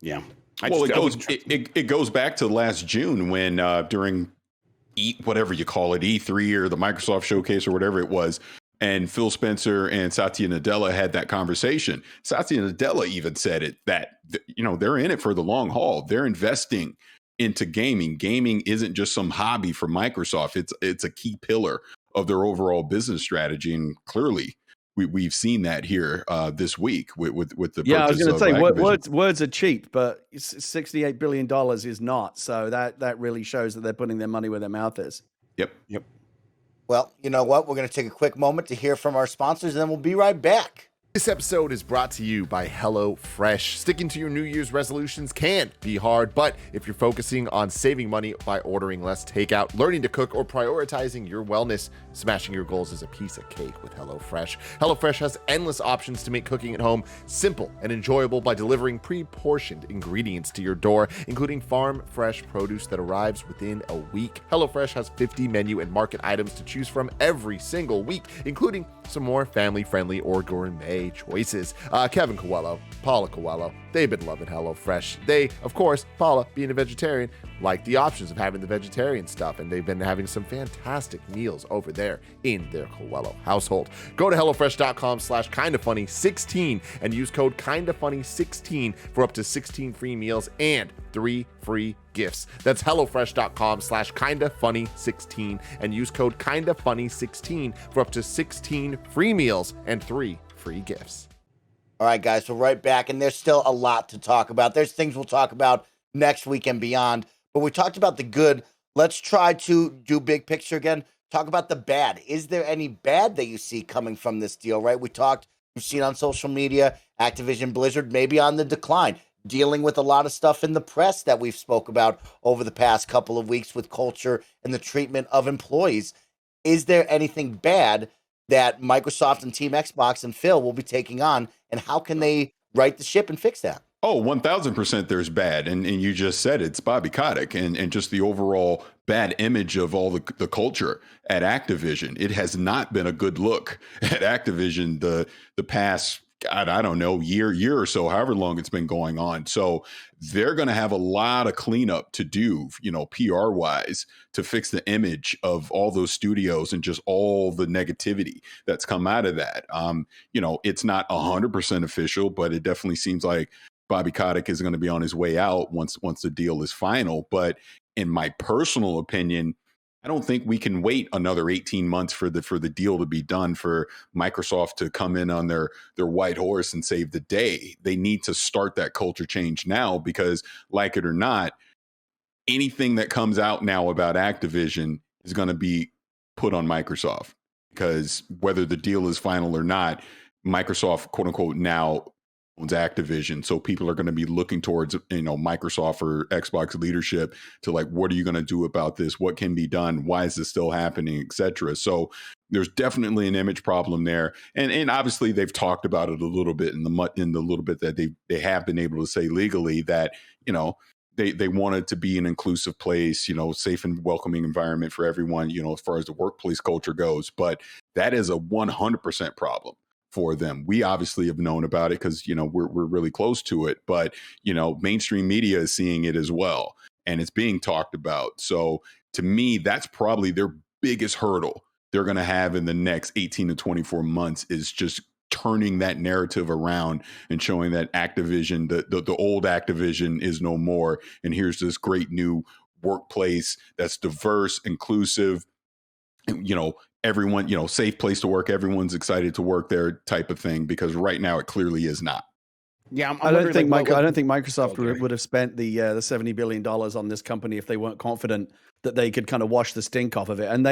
Yeah. It goes back to last June when during whatever you call it, E3 or the Microsoft showcase or whatever it was, and Phil Spencer and Satya Nadella had that conversation. Satya Nadella even said it, that they're in it for the long haul. They're investing into gaming. Gaming isn't just some hobby for Microsoft. It's a key pillar of their overall business strategy, and clearly we've seen that here this week with the I was going to say words are cheap, but $68 billion is not. So that really shows that they're putting their money where their mouth is. Yep. Well, you know what? We're going to take a quick moment to hear from our sponsors, and then we'll be right back. This episode is brought to you by HelloFresh. Sticking to your New Year's resolutions can be hard, but if you're focusing on saving money by ordering less takeout, learning to cook, or prioritizing your wellness, smashing your goals is a piece of cake with HelloFresh. HelloFresh has endless options to make cooking at home simple and enjoyable by delivering pre-portioned ingredients to your door, including farm-fresh produce that arrives within a week. HelloFresh has 50 menu and market items to choose from every single week, including some more family-friendly or gourmet holiday choices. Kevin Coelho, Paula Coelho, they've been loving HelloFresh. They, of course, Paula, being a vegetarian, like the options of having the vegetarian stuff, and they've been having some fantastic meals over there in their Coelho household. Go to HelloFresh.com/KindaFunny16 and use code KindaFunny16 for up to 16 free meals and 3 free gifts. That's HelloFresh.com/KindaFunny16 and use code KindaFunny16 for up to 16 free meals and 3 free gifts. All right, guys, we're right back, and there's still a lot to talk about. There's things we'll talk about next week and beyond, but we talked about the good. Let's try to do big picture again. Talk about the bad. Is there any bad that you see coming from this deal, right? We've seen on social media, Activision Blizzard maybe on the decline, dealing with a lot of stuff in the press that we've spoke about over the past couple of weeks with culture and the treatment of employees. Is there anything bad that Microsoft and Team Xbox and Phil will be taking on, and how can they right the ship and fix that? Oh, 1000% there's bad. And you just said it's Bobby Kotick and just the overall bad image of all the culture at Activision. It has not been a good look at Activision the past, God, I don't know, year or so, however long it's been going on. So they're going to have a lot of cleanup to do, PR wise, to fix the image of all those studios and just all the negativity that's come out of that. It's not 100% official, but it definitely seems like Bobby Kotick is going to be on his way out once the deal is final. But in my personal opinion, I don't think we can wait another 18 months for the deal to be done, for Microsoft to come in on their white horse and save the day. They need to start that culture change now, because like it or not, anything that comes out now about Activision is going to be put on Microsoft, because whether the deal is final or not, Microsoft, quote unquote, now owns Activision. So people are going to be looking towards, Microsoft or Xbox leadership to like, what are you going to do about this? What can be done? Why is this still happening, et cetera? So there's definitely an image problem there. And obviously they've talked about it a little bit in the little bit that they have been able to say legally that, they wanted to be an inclusive place, safe and welcoming environment for everyone, as far as the workplace culture goes. But that is a 100% problem for them. We obviously have known about it because, we're really close to it, but, mainstream media is seeing it as well, and it's being talked about. So to me, that's probably their biggest hurdle they're going to have in the next 18 to 24 months, is just turning that narrative around and showing that Activision, the old Activision, is no more. And here's this great new workplace that's diverse, inclusive, everyone, safe place to work. Everyone's excited to work there, type of thing, because right now it clearly is not. Yeah, I don't think Microsoft would have spent the $70 billion on this company if they weren't confident that they could kind of wash the stink off of it. And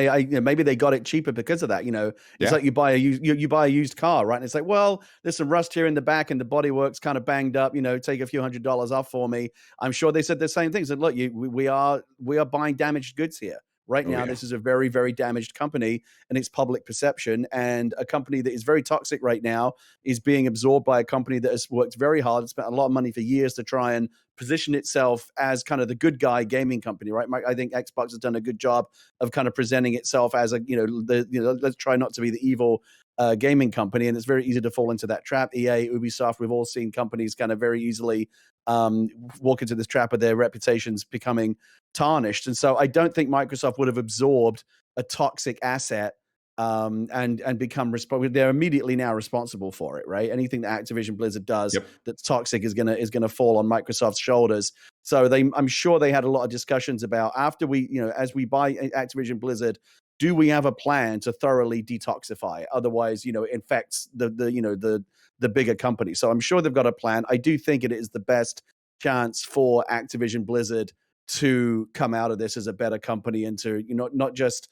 maybe they got it cheaper because of that. It's like you buy a used car, right? And it's like, well, there's some rust here in the back and the bodywork's kind of banged up. Take a few $100s off for me. I'm sure they said the same things. And look, we are buying damaged goods here. Right now, This is a very, very damaged company, and its public perception, and a company that is very toxic right now is being absorbed by a company that has worked very hard and spent a lot of money for years to try and position itself as kind of the good guy gaming company, right? I think Xbox has done a good job of kind of presenting itself as let's try not to be the evil gaming company, and it's very easy to fall into that trap. EA, Ubisoft, we've all seen companies kind of very easily walk into this trap of their reputations becoming tarnished. And so I don't think Microsoft would have absorbed a toxic asset and become responsible. They're immediately now responsible for it, right? Anything that Activision Blizzard does that's toxic is gonna fall on Microsoft's shoulders. So I'm sure they had a lot of discussions about, after we, as we buy Activision Blizzard, do we have a plan to thoroughly detoxify it? Otherwise, it infects the bigger company. So I'm sure they've got a plan. I do think it is the best chance for Activision Blizzard to come out of this as a better company and to, not just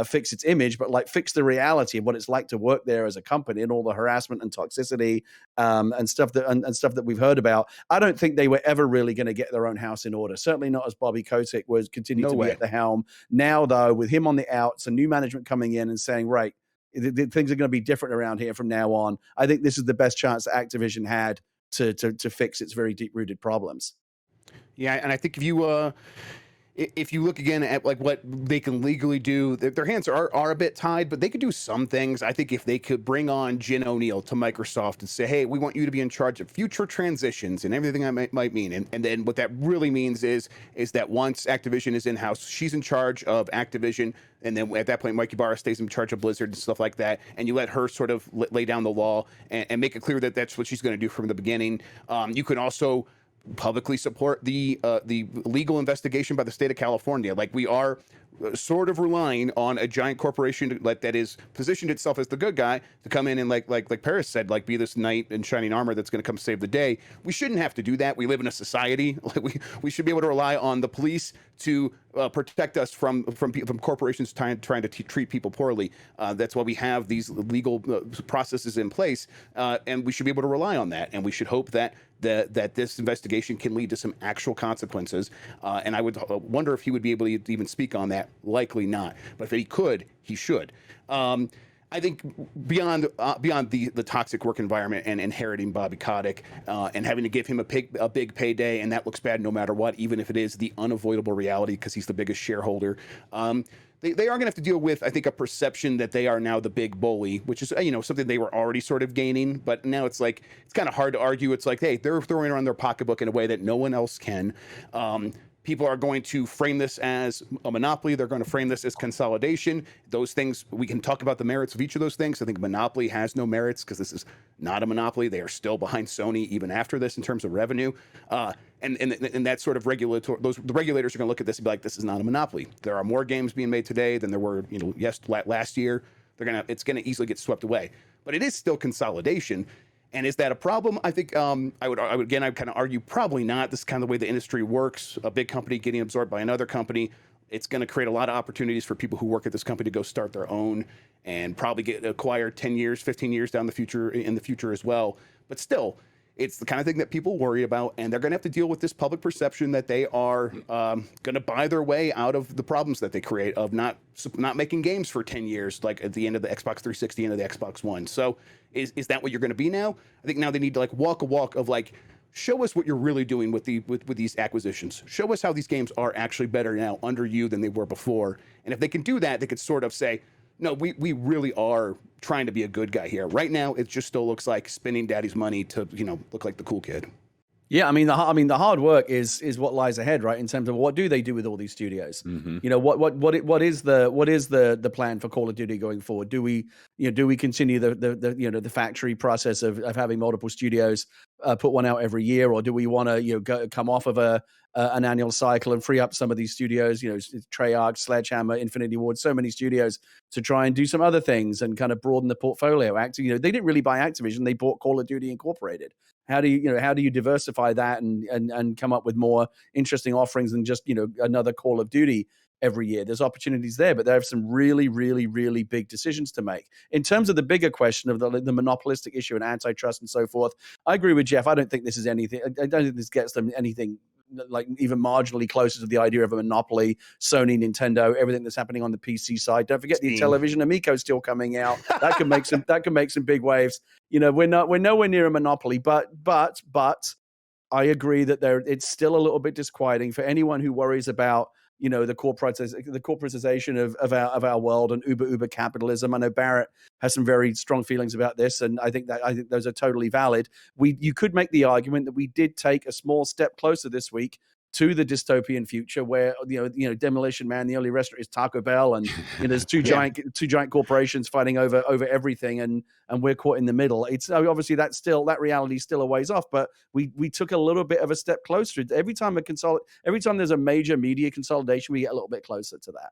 fix its image, but like fix the reality of what it's like to work there as a company and all the harassment and toxicity and stuff that we've heard about. I don't think they were ever really going to get their own house in order. Certainly not as Bobby Kotick was continuing to be at the helm. Now, though, with him on the outs and new management coming in and saying, right, things are going to be different around here from now on, I think this is the best chance that Activision had to fix its very deep-rooted problems. Yeah, and I think if you look again at like what they can legally do, their hands are a bit tied, but they could do some things. I think if they could bring on Jen O'Neill to Microsoft and say, hey, we want you to be in charge of future transitions and everything that might mean. And then what that really means is that once Activision is in-house, she's in charge of Activision. And then at that point, Mike Ybarra stays in charge of Blizzard and stuff like that. And you let her sort of lay down the law and make it clear that that's what she's going to do from the beginning. You can also publicly support the legal investigation by the state of California. Like, we are sort of relying on a giant corporation that is positioned itself as the good guy to come in and like Paris said, like, be this knight in shining armor that's going to come save the day. We shouldn't have to do that. We live in a society. Like, we should be able to rely on the police to protect us from corporations trying to treat people poorly. That's why we have these legal processes in place, and we should be able to rely on that. And we should hope that this investigation can lead to some actual consequences. And I would wonder if he would be able to even speak on that. Likely not. But if he could, he should. I think beyond the toxic work environment and inheriting Bobby Kotick and having to give him a big payday, and that looks bad no matter what, even if it is the unavoidable reality because he's the biggest shareholder. They are going to have to deal with, I think, a perception that they are now the big bully, which is, something they were already sort of gaining. But now it's like, it's kind of hard to argue. It's like, hey, they're throwing around their pocketbook in a way that no one else can. People are going to frame this as a monopoly. They're going to frame this as consolidation. Those things, we can talk about the merits of each of those things. I think monopoly has no merits because this is not a monopoly. They are still behind Sony even after this in terms of revenue. And that sort of the regulators are going to look at this and be like, this is not a monopoly. There are more games being made today than there were, last year. It's going to easily get swept away. But it is still consolidation. And is that a problem? I think I would kind of argue probably not. This is kind of the way the industry works. A big company getting absorbed by another company. It's going to create a lot of opportunities for people who work at this company to go start their own and probably get acquired 10 years, 15 years in the future as well. But still, it's the kind of thing that people worry about, and they're going to have to deal with this public perception that they are going to buy their way out of the problems that they create of not making games for 10 years, like at the end of the Xbox 360 and of the Xbox One. So is that what you're going to be now? I think now they need to walk a walk of show us what you're really doing with these acquisitions. Show us how these games are actually better now under you than they were before. And if they can do that, they could sort of say, no, we really are trying to be a good guy here. Right now, it just still looks like spending daddy's money to, look like the cool kid. Yeah, I mean the hard work is what lies ahead, right? In terms of what do they do with all these studios? Mm-hmm. What is the plan for Call of Duty going forward? Do we continue the factory process of having multiple studios put one out every year, or do we want to come off of an annual cycle and free up some of these studios, Treyarch, Sledgehammer, Infinity Ward, so many studios to try and do some other things and kind of broaden the portfolio? They didn't really buy Activision; they bought Call of Duty Incorporated. How do you diversify that and come up with more interesting offerings than just another Call of Duty every year? There's opportunities there, but they have some really, really, really big decisions to make. In terms of the bigger question of the monopolistic issue and antitrust and so forth, I agree with Jeff. I don't think this is anything. I don't think this gets them anything like even marginally closer to the idea of a monopoly. Sony, Nintendo, everything that's happening on the PC side. Don't forget the Television Amico still coming out. That can make some big waves. We're nowhere near a monopoly, but I agree that it's still a little bit disquieting for anyone who worries about the corporatization of our world and uber capitalism. I know Barrett has some very strong feelings about this, and I think those are totally valid. You could make the argument that we did take a small step closer this week to the dystopian future where Demolition Man, the only restaurant is Taco Bell, and there's two giant corporations fighting over everything, and we're caught in the middle. It's obviously that reality is still a ways off, but we took a little bit of a step closer. Every time there's a major media consolidation, we get a little bit closer to that.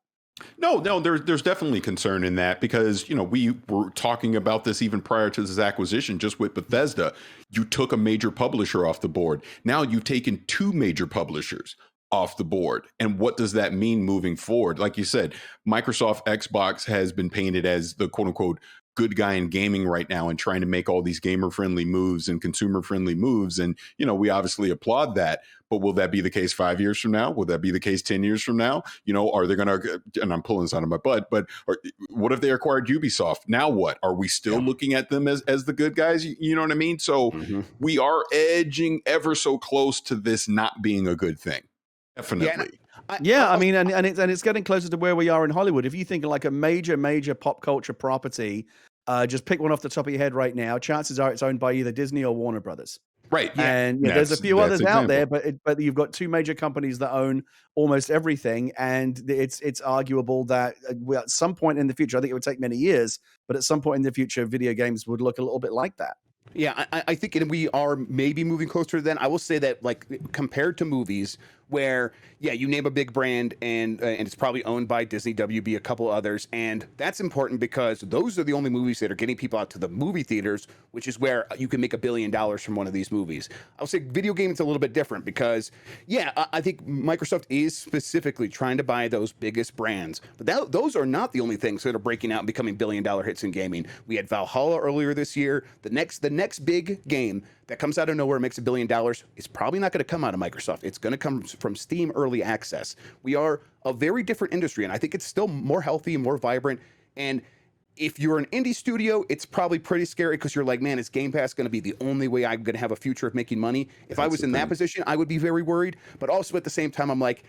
No, there's definitely concern in that because, we were talking about this even prior to this acquisition, just with Bethesda. You took a major publisher off the board. Now you've taken two major publishers off the board. And what does that mean moving forward? Like you said, Microsoft Xbox has been painted as the quote unquote good guy in gaming right now and trying to make all these gamer friendly moves and consumer friendly moves. And, we obviously applaud that. But will that be the case 5 years from now? Will that be the case 10 years from now? Are they going to, and I'm pulling this out of my butt, but what if they acquired Ubisoft? Now what? Are we still looking at them as the good guys? You know what I mean? So we are edging ever so close to this not being a good thing. Definitely. Yeah, I mean, and it's getting closer to where we are in Hollywood. If you think like a major pop culture property, just pick one off the top of your head right now. Chances are it's owned by either Disney or Warner Brothers. Right. Yeah. And there's a few others out there, but you've got two major companies that own almost everything, and it's arguable that at some point in the future, I think it would take many years, but at some point in the future, video games would look a little bit like that. Yeah, I think we are maybe moving closer to that. I will say that, like, compared to movies, where you name a big brand and it's probably owned by Disney, WB, a couple others, and that's important because those are the only movies that are getting people out to the movie theaters, which is where you can make $1 billion from one of these movies. I'll say video games a little bit different because I think Microsoft is specifically trying to buy those biggest brands, but those are not the only things that are breaking out and becoming $1 billion hits in gaming. We had Valhalla earlier this year. The next big game that comes out of nowhere, makes $1 billion, is probably not going to come out of Microsoft. It's going to come from Steam Early Access. We are a very different industry, and I think it's still more healthy and more vibrant. And if you're an indie studio, it's probably pretty scary because you're like, man, is Game Pass going to be the only way I'm going to have a future of making money? If I was in that position, I would be very worried. But also at the same time, I'm like,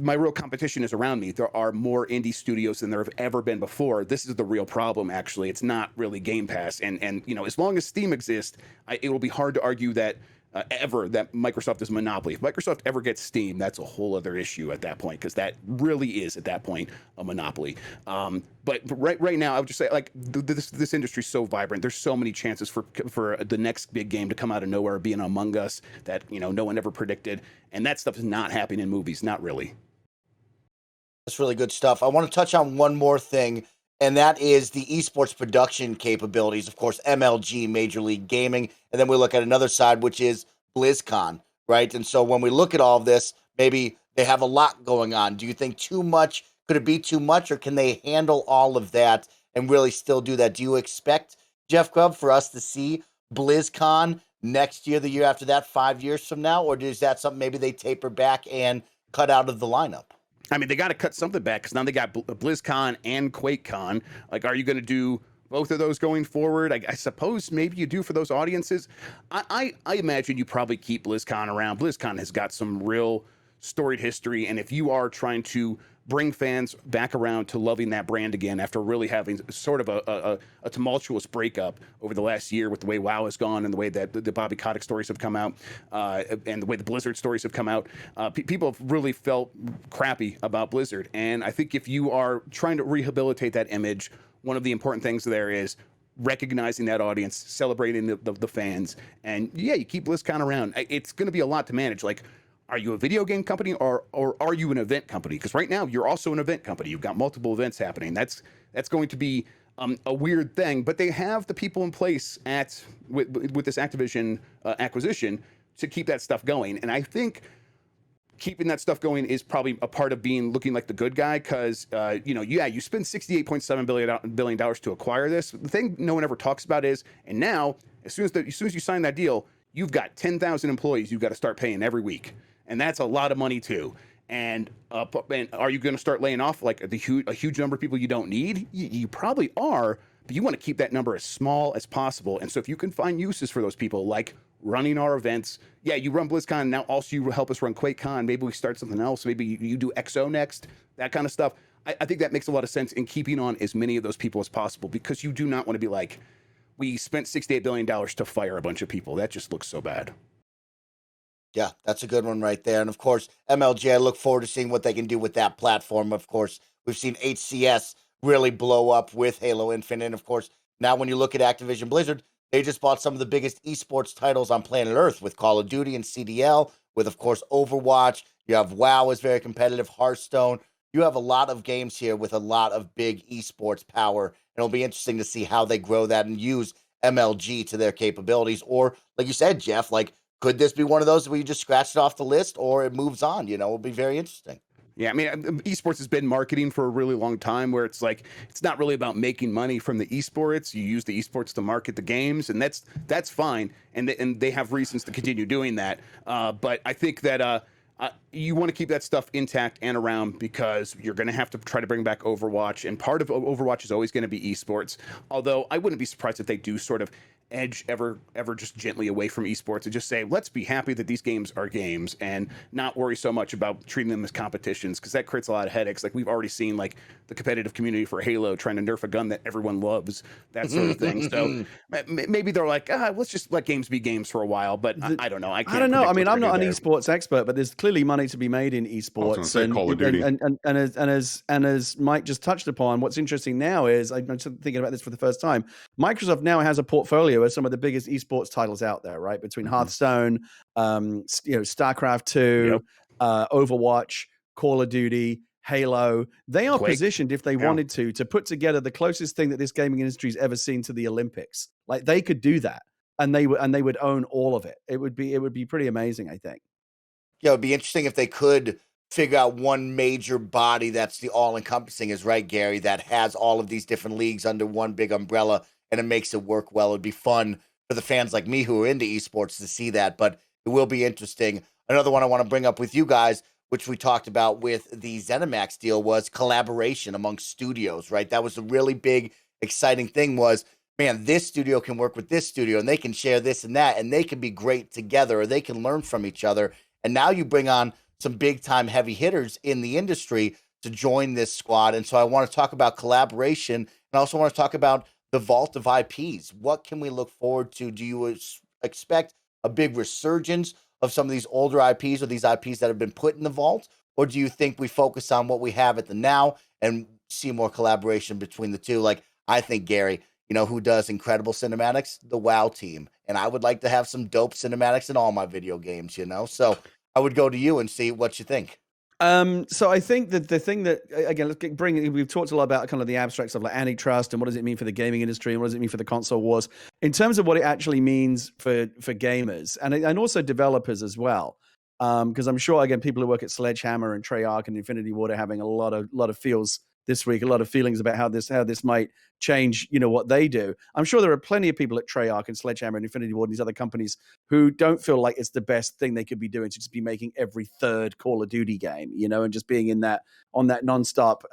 my real competition is around me. There are more indie studios than there have ever been before. This is the real problem, actually. It's not really Game Pass. And as long as Steam exists, it will be hard to argue that that Microsoft is a monopoly. If Microsoft ever gets Steam, that's a whole other issue at that point, because that really is, at that point, a monopoly. But right now, I would just say, like, this industry is so vibrant. There's so many chances for the next big game to come out of nowhere, be an Among Us that no one ever predicted, and that stuff is not happening in movies, not really. That's really good stuff. I want to touch on one more thing, and that is the esports production capabilities. Of course, MLG, Major League Gaming, and then we look at another side, which is BlizzCon, right? And so when we look at all of this, maybe they have a lot going on. Do you think too much? Could it be too much, or can they handle all of that and really still do that? Do you expect, Jeff Grubb, for us to see BlizzCon next year, the year after that, 5 years from now, or is that something maybe they taper back and cut out of the lineup? I mean, they got to cut something back because now they got BlizzCon and QuakeCon. Like, are you going to do both of those going forward? I suppose maybe you do for those audiences. I imagine you probably keep BlizzCon around. BlizzCon has got some real storied history, and if you are trying to bring fans back around to loving that brand again after really having sort of a tumultuous breakup over the last year with the way WoW has gone and the way that the Bobby Kotick stories have come out and the way the Blizzard stories have come out, people have really felt crappy about Blizzard. And I think if you are trying to rehabilitate that image, one of the important things there is recognizing that audience, celebrating the fans, and you keep BlizzCon around. It's going to be a lot to manage. Like, are you a video game company or are you an event company? Because right now you're also an event company. You've got multiple events happening. That's going to be a weird thing. But they have the people in place with this Activision acquisition to keep that stuff going. And I think keeping that stuff going is probably a part of looking like the good guy, because you spend $68.7 billion to acquire this. The thing no one ever talks about is, and now as soon as you sign that deal, you've got 10,000 employees you've got to start paying every week. And that's a lot of money too. And are you going to start laying off like a huge number of people you don't need? You probably are, but you want to keep that number as small as possible. And so if you can find uses for those people, like running our events, you run BlizzCon, now also you help us run QuakeCon, maybe we start something else, maybe you do XO next, that kind of stuff. I think that makes a lot of sense in keeping on as many of those people as possible, because you do not want to be like, we spent $68 billion to fire a bunch of people. That just looks so bad. Yeah, that's a good one right there. And of course, MLG, I look forward to seeing what they can do with that platform. Of course, we've seen HCS really blow up with Halo Infinite. And of course, now when you look at Activision Blizzard, they just bought some of the biggest esports titles on planet Earth with Call of Duty and CDL, with, of course, Overwatch. You have WoW is very competitive, Hearthstone. You have a lot of games here with a lot of big esports power. And it'll be interesting to see how they grow that and use MLG to their capabilities. Or, like you said, Jeff, like, could this be one of those where you just scratch it off the list or it moves on? It'll be very interesting. Yeah, I mean, esports has been marketing for a really long time, where it's like, it's not really about making money from the esports. You use the esports to market the games, and that's fine. And they have reasons to continue doing that. But I think that you want to keep that stuff intact and around, because you're going to have to try to bring back Overwatch. And part of Overwatch is always going to be esports. Although I wouldn't be surprised if they do sort of edge ever just gently away from esports and just say, let's be happy that these games are games and not worry so much about treating them as competitions, because that creates a lot of headaches. Like we've already seen like the competitive community for Halo trying to nerf a gun that everyone loves, that sort of thing. So maybe they're like, let's just let games be games for a while. But I don't know. I don't know. I mean, I'm not an there. esports expert, but there's clearly money to be made in esports. Call of Duty. And as Mike just touched upon, what's interesting now is, I'm thinking about this for the first time, Microsoft now has a portfolio of some of the biggest esports titles out there, right? Between Hearthstone, StarCraft 2, Overwatch, Call of Duty, Halo. They are positioned, if they wanted to put together the closest thing that this gaming industry's ever seen to the Olympics. Like they could do that, and they would own all of it. It would be pretty amazing, I think. Yeah, it would be interesting if they could figure out one major body that's the all-encompassing, is right, Gary, that has all of these different leagues under one big umbrella, and it makes it work well. It'd be fun for the fans like me who are into esports to see that, but it will be interesting. Another one I want to bring up with you guys, which we talked about with the ZeniMax deal, was collaboration among studios, right? That was a really big, exciting thing was, man, this studio can work with this studio, and they can share this and that, and they can be great together, or they can learn from each other. And now you bring on some big-time heavy hitters in the industry to join this squad. And so I want to talk about collaboration, and I also want to talk about the vault of IPs. What can we look forward to? Do you expect a big resurgence of some of these older IPs or these IPs that have been put in the vault? Or do you think we focus on what we have at the now and see more collaboration between the two? Like, I think, Gary, who does incredible cinematics? The WoW team. And I would like to have some dope cinematics in all my video games, So I would go to you and see what you think. So I think that the thing that, again, we've talked a lot about kind of the abstracts of like antitrust and what does it mean for the gaming industry and what does it mean for the console wars in terms of what it actually means for gamers and also developers as well. Because I'm sure, again, people who work at Sledgehammer and Treyarch and Infinity Ward are having a lot of feels this week, a lot of feelings about how this might change, what they do. I'm sure there are plenty of people at Treyarch and Sledgehammer and Infinity Ward and these other companies who don't feel like it's the best thing they could be doing to just be making every third Call of Duty game, and just being on that nonstop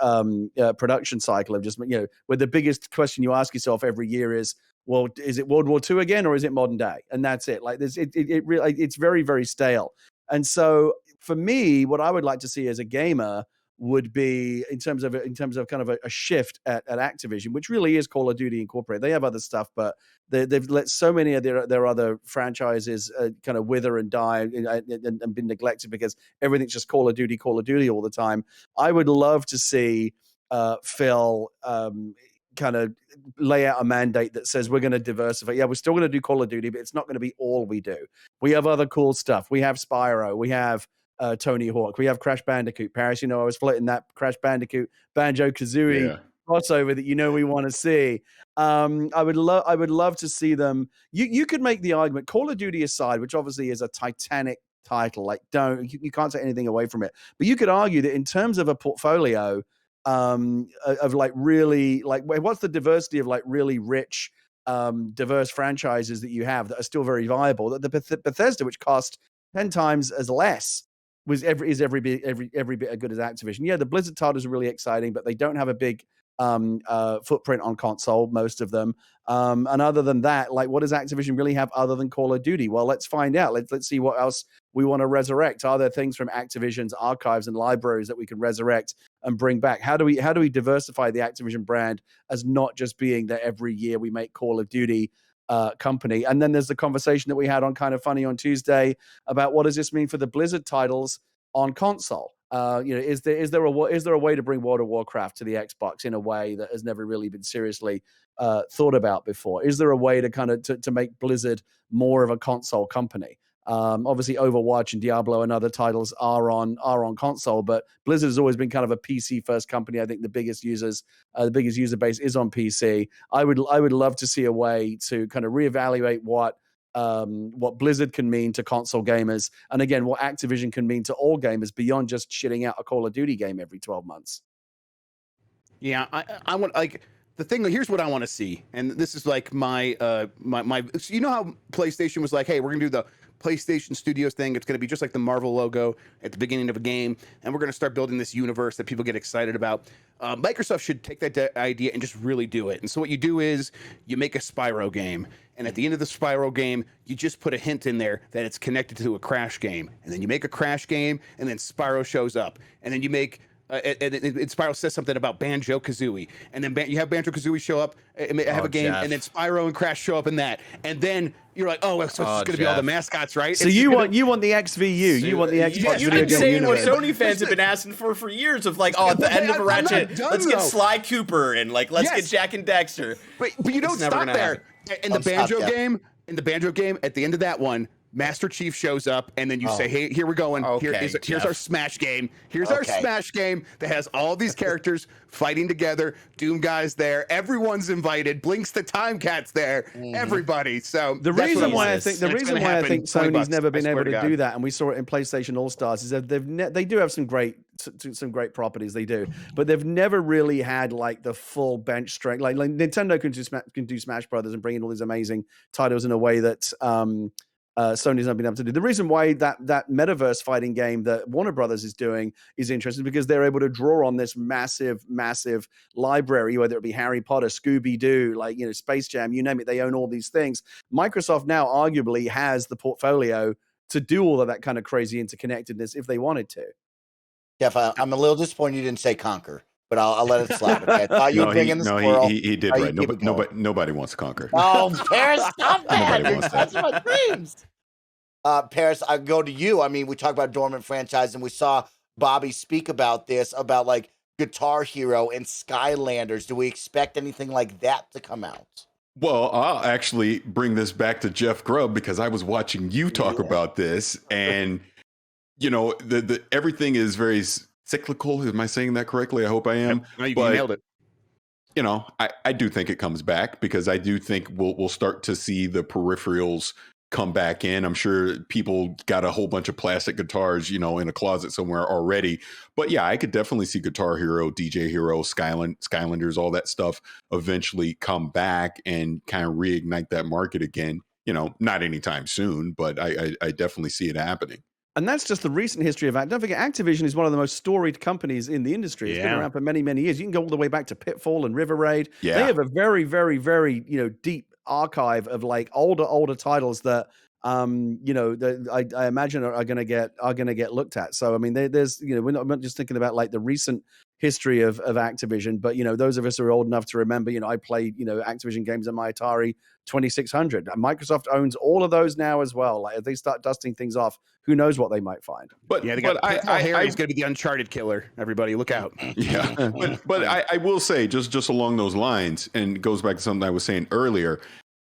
production cycle of just, where the biggest question you ask yourself every year is, well, is it World War II again or is it modern day? And that's it. Like this, it really, it's very, very stale. And so for me, what I would like to see as a gamer would be in terms of kind of a shift at Activision, which really is Call of Duty Incorporated. They have other stuff, but they've let so many of their other franchises kind of wither and die and been neglected because everything's just Call of Duty all the time. I would love to see Phil kind of lay out a mandate that says we're going to diversify. Yeah, we're still going to do Call of Duty, but it's not going to be all we do. We have other cool stuff. We have Spyro. We have Tony Hawk. We have Crash Bandicoot. Paris, I was floating that Crash Bandicoot Banjo-Kazooie crossover that we want to see. I would love to see them. You could make the argument, Call of Duty aside, which obviously is a titanic title. Like, you can't take anything away from it. But you could argue that in terms of a portfolio of like really, like, what's the diversity of like really rich, diverse franchises that you have that are still very viable? That the Bethesda, which cost 10 times as less, is every bit as good as Activision. Yeah, the Blizzard titles are really exciting, but they don't have a big footprint on console, most of them. And other than that, like, what does Activision really have other than Call of Duty? Well, let's find out. Let's see what else we want to resurrect. Are there things from Activision's archives and libraries that we can resurrect and bring back? How do we diversify the Activision brand as not just being that every year we make Call of Duty company? And then there's the conversation that we had on KindaFunny on Tuesday about what does this mean for the Blizzard titles on console? Is there a way to bring World of Warcraft to the Xbox in a way that has never really been seriously thought about before? Is there a way to kind of to make Blizzard more of a console company? Obviously, Overwatch and Diablo and other titles are on console, but Blizzard has always been kind of a PC first company. I think the biggest user base is on PC. I would love to see a way to kind of reevaluate what Blizzard can mean to console gamers, and again, what Activision can mean to all gamers beyond just shitting out a Call of Duty game every 12 months. Yeah, I want, like, the thing. Here's what I want to see, and this is like my. So how PlayStation was like, hey, we're gonna do the PlayStation Studios thing. It's going to be just like the Marvel logo at the beginning of a game, and we're going to start building this universe that people get excited about. Microsoft should take that idea and just really do it. And so what you do is you make a Spyro game, and at the end of the Spyro game, you just put a hint in there that it's connected to a Crash game, and then you make a Crash game, and then Spyro shows up, and then you make and Spyro says something about Banjo-Kazooie, and then you have Banjo-Kazooie show up, have a game, Jeff. and then Spyro and Crash show up in that, and then you're like, so it's going to be all the mascots, right? So you want the XVU, you want the Xbox You've video been game saying what universe. Sony fans have been asking for years of like, at the end of a Ratchet, let's get Sly Cooper and like let's get Jack and Dexter. But you don't stop there. In the Banjo game, at the end of that one, Master Chief shows up, and then you say, "Hey, here we're going. Here's our Smash game. Here's our Smash game that has all these characters fighting together. Doom Guy's there. Everyone's invited. Blinks the Time Cat's there. Everybody." So the reason why I think Sony's never been able to do that, and we saw it in PlayStation All Stars, is that they do have some great properties. They do, but they've never really had like the full bench strength. Like Nintendo can do Smash Brothers and bring in all these amazing titles in a way that Sony's not been able to do. The reason why that metaverse fighting game that Warner Brothers is doing is interesting because they're able to draw on this massive library, whether it be Harry Potter, Scooby-Doo, Space Jam, you name it. They own all these things. Microsoft now arguably has the portfolio to do all of that kind of crazy interconnectedness if they wanted to. Jeff, I'm a little disappointed you didn't say Conquer, but I'll let it slide. Okay? I thought you were bringing the squirrel. He did right. Nobody wants to Conquer. Oh, Paris, stop that. That's my dreams. Paris, I go to you. I mean, we talk about dormant franchise, and we saw Bobby speak about this, about like Guitar Hero and Skylanders. Do we expect anything like that to come out? Well, I'll actually bring this back to Jeff Grubb because I was watching you talk about this, and the everything is very cyclical. Am I saying that correctly? I hope I am. No, you nailed it. I do think it comes back because I do think we'll start to see the peripherals come back in. I'm sure people got a whole bunch of plastic guitars, in a closet somewhere already. But yeah, I could definitely see Guitar Hero, DJ Hero, Skylanders, all that stuff eventually come back and kind of reignite that market again. Not anytime soon, but I definitely see it happening. And that's just the recent history of Don't forget, Activision is one of the most storied companies in the industry. It's been around for many, many years. You can go all the way back to Pitfall and River Raid. Yeah. They have a very, very, very, deep archive of like older titles that I imagine are going to get looked at. So I mean, there's we're not just thinking about like the recent history of Activision, but those of us who are old enough to remember, I played Activision games on my Atari 2600. And Microsoft owns all of those now as well. Like if they start dusting things off, who knows what they might find. But they got Harry's going to be the Uncharted killer. Everybody, look out. Yeah, but I will say just along those lines, and it goes back to something I was saying earlier.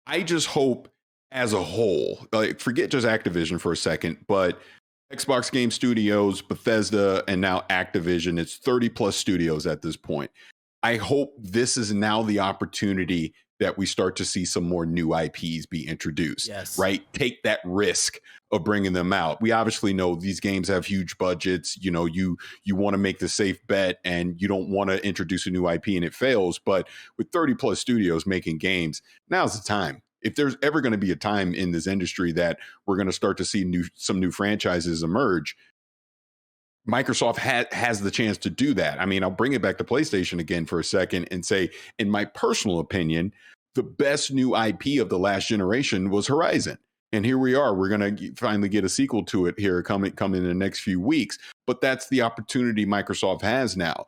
I just hope, as a whole, like forget just Activision for a second, but Xbox Game Studios, Bethesda, and now Activision. It's 30 plus studios at this point. I hope this is now the opportunity that we start to see some more new IPs be introduced. Yes. Right? Take that risk of bringing them out. We obviously know these games have huge budgets. You want to make the safe bet and you don't want to introduce a new IP and it fails. But with 30 plus studios making games, now's the time. If there's ever going to be a time in this industry that we're going to start to see some new franchises emerge, Microsoft has the chance to do that. I mean, I'll bring it back to PlayStation again for a second and say, in my personal opinion, the best new IP of the last generation was Horizon. And here we are. We're going to finally get a sequel to it here coming in the next few weeks. But that's the opportunity Microsoft has now.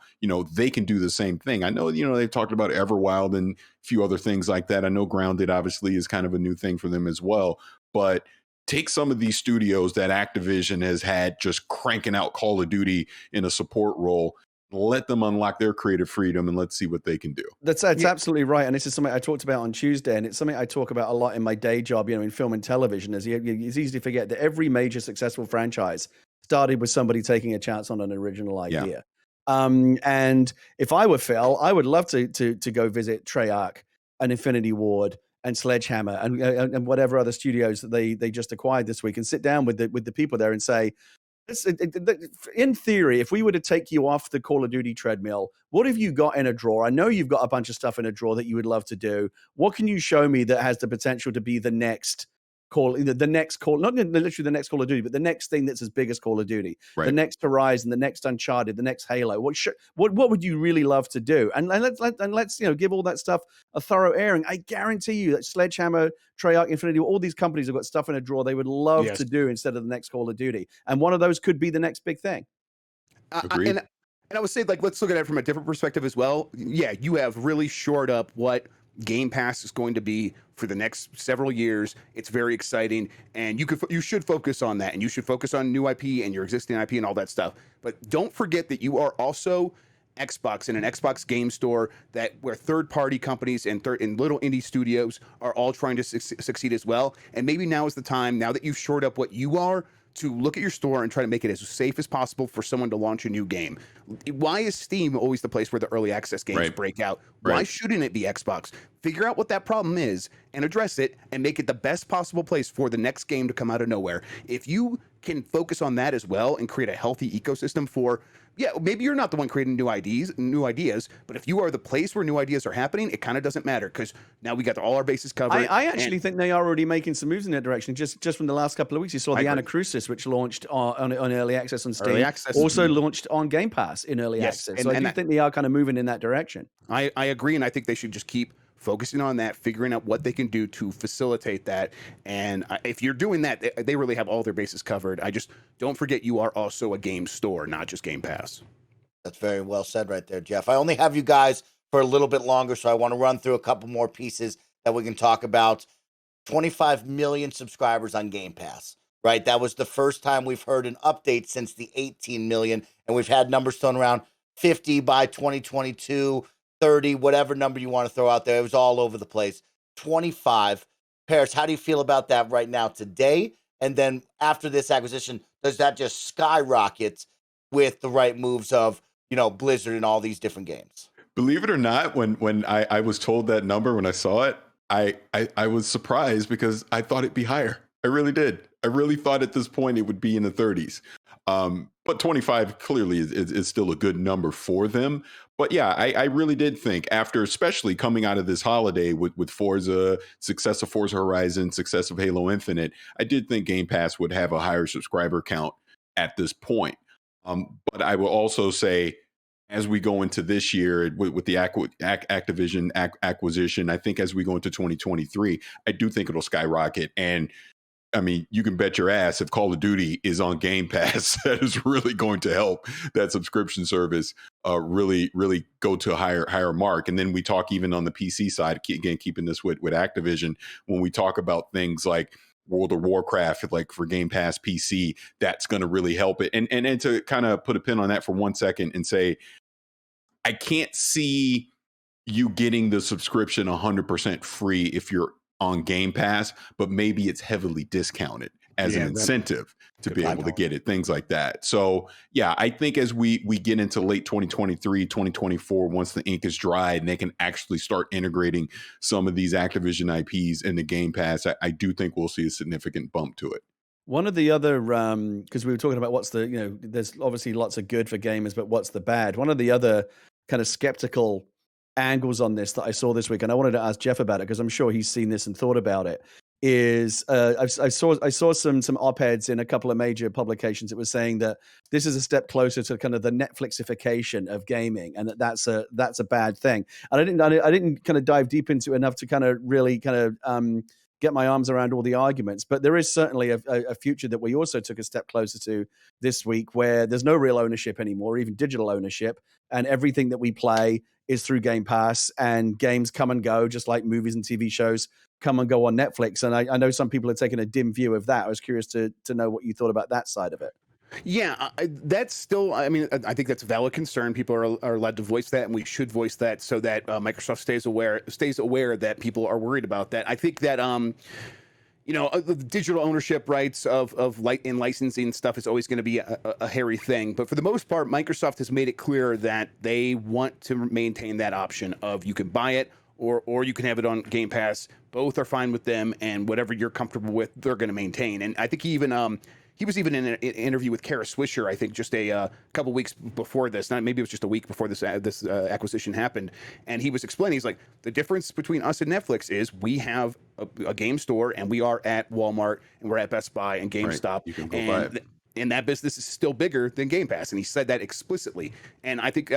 They can do the same thing. I know, they've talked about Everwild and a few other things like that. I know Grounded obviously is kind of a new thing for them as well. But take some of these studios that Activision has had just cranking out Call of Duty in a support role, let them unlock their creative freedom, and let's see what they can do. That's absolutely right. And this is something I talked about on Tuesday, and it's something I talk about a lot in my day job, in film and television. It's easy to forget that every major successful franchise started with somebody taking a chance on an original idea. Yeah. And if I were Phil, I would love to go visit Treyarch and Infinity Ward and Sledgehammer and whatever other studios that they just acquired this week, and sit down with the people there and say, in theory, if we were to take you off the Call of Duty treadmill, what have you got in a drawer? I know you've got a bunch of stuff in a drawer that you would love to do. What can you show me that has the potential to be the next the next Call, not literally the next Call of Duty, but the next thing that's as big as Call of Duty, the next Horizon, the next Uncharted, the next Halo. What would you really love to do? And let's give all that stuff a thorough airing. I guarantee you that Sledgehammer, Treyarch, Infinity, all these companies have got stuff in a drawer they would love to do instead of the next Call of Duty, and one of those could be the next big thing. And I would say, like, let's look at it from a different perspective as well. Yeah, you have really shored up what Game Pass is going to be for the next several years. It's very exciting, and you should focus on that, and you should focus on new IP and your existing IP and all that stuff. But don't forget that you are also Xbox and an Xbox game store where third-party companies and little indie studios are all trying to succeed as well. And maybe now is the time, now that you've shored up what you are, to look at your store and try to make it as safe as possible for someone to launch a new game. Why is Steam always the place where the early access games break out? Why shouldn't it be Xbox? Figure out what that problem is and address it and make it the best possible place for the next game to come out of nowhere. If you can focus on that as well and create a healthy ecosystem for, maybe you're not the one creating new ideas, but if you are the place where new ideas are happening, it kind of doesn't matter because now we got all our bases covered. I actually think they are already making some moves in that direction. Just from the last couple of weeks, you saw the Anacrusis, which launched on early access on Steam, also launched on Game Pass in early access. So I do think they are kind of moving in that direction. I agree, and I think they should just keep focusing on that, figuring out what they can do to facilitate that. And if you're doing that, they really have all their bases covered. I just don't forget you are also a game store, not just Game Pass. That's very well said right there, Jeff. I only have you guys for a little bit longer, so I want to run through a couple more pieces that we can talk about. 25 million subscribers on Game Pass, right? That was the first time we've heard an update since the 18 million, and we've had numbers thrown around 50 by 2022, 30, whatever number you want to throw out there. It was all over the place. 25. Paris, how do you feel about that right now today? And then after this acquisition, does that just skyrocket with the right moves of, Blizzard and all these different games? Believe it or not, when I was told that number, when I saw it, I was surprised because I thought it'd be higher. I really did. I really thought at this point it would be in the 30s. But 25 clearly is still a good number for them. But yeah, I really did think after, especially coming out of this holiday with Forza, success of Forza Horizon, success of Halo Infinite, I did think Game Pass would have a higher subscriber count at this point. But I will also say, as we go into this year with the Activision acquisition, I think as we go into 2023, I do think it'll skyrocket. And I mean, you can bet your ass if Call of Duty is on Game Pass, that is really going to help that subscription service really go to a higher mark. And then we talk even on the PC side, again, keeping this with Activision, when we talk about things like World of Warcraft, like for Game Pass PC, that's going to really help it. And to kind of put a pin on that for 1 second and say, I can't see you getting the subscription 100% free if you're on Game Pass, but maybe it's heavily discounted as an incentive to be able to get it, things like that. So yeah, I think as we get into late 2023, 2024, once the ink is dry and they can actually start integrating some of these Activision IPs into Game Pass, I do think we'll see a significant bump to it. One of the other, because we were talking about what's the, there's obviously lots of good for gamers, but what's the bad? One of the other kind of skeptical angles on this that I saw this week, and I wanted to ask Jeff about it because I'm sure he's seen this and thought about it, is I saw some op-eds in a couple of major publications that was saying that this is a step closer to kind of the Netflixification of gaming, and that's a bad thing. And I didn't kind of dive deep into it enough to kind of really kind of get my arms around all the arguments, but there is certainly a future that we also took a step closer to this week, where there's no real ownership anymore, even digital ownership, and everything that we play is through Game Pass, and games come and go, just like movies and TV shows come and go on Netflix. And I know some people are taking a dim view of that. I was curious to know what you thought about that side of it. Yeah, that's still, I mean, I think that's a valid concern. People are allowed to voice that, and we should voice that so that Microsoft stays aware that people are worried about that. I think that, the digital ownership rights of licensing stuff is always going to be a hairy thing. But for the most part, Microsoft has made it clear that they want to maintain that option of you can buy it or you can have it on Game Pass. Both are fine with them, and whatever you're comfortable with, they're going to maintain. And I think he even he was even in an interview with Kara Swisher, I think, just a couple weeks before this. Maybe it was just a week before this acquisition happened. And he was explaining, he's like, the difference between us and Netflix is we have a game store, and we are at Walmart, and we're at Best Buy and GameStop. Right. You can go buy it. And that business is still bigger than Game Pass. And he said that explicitly. And I think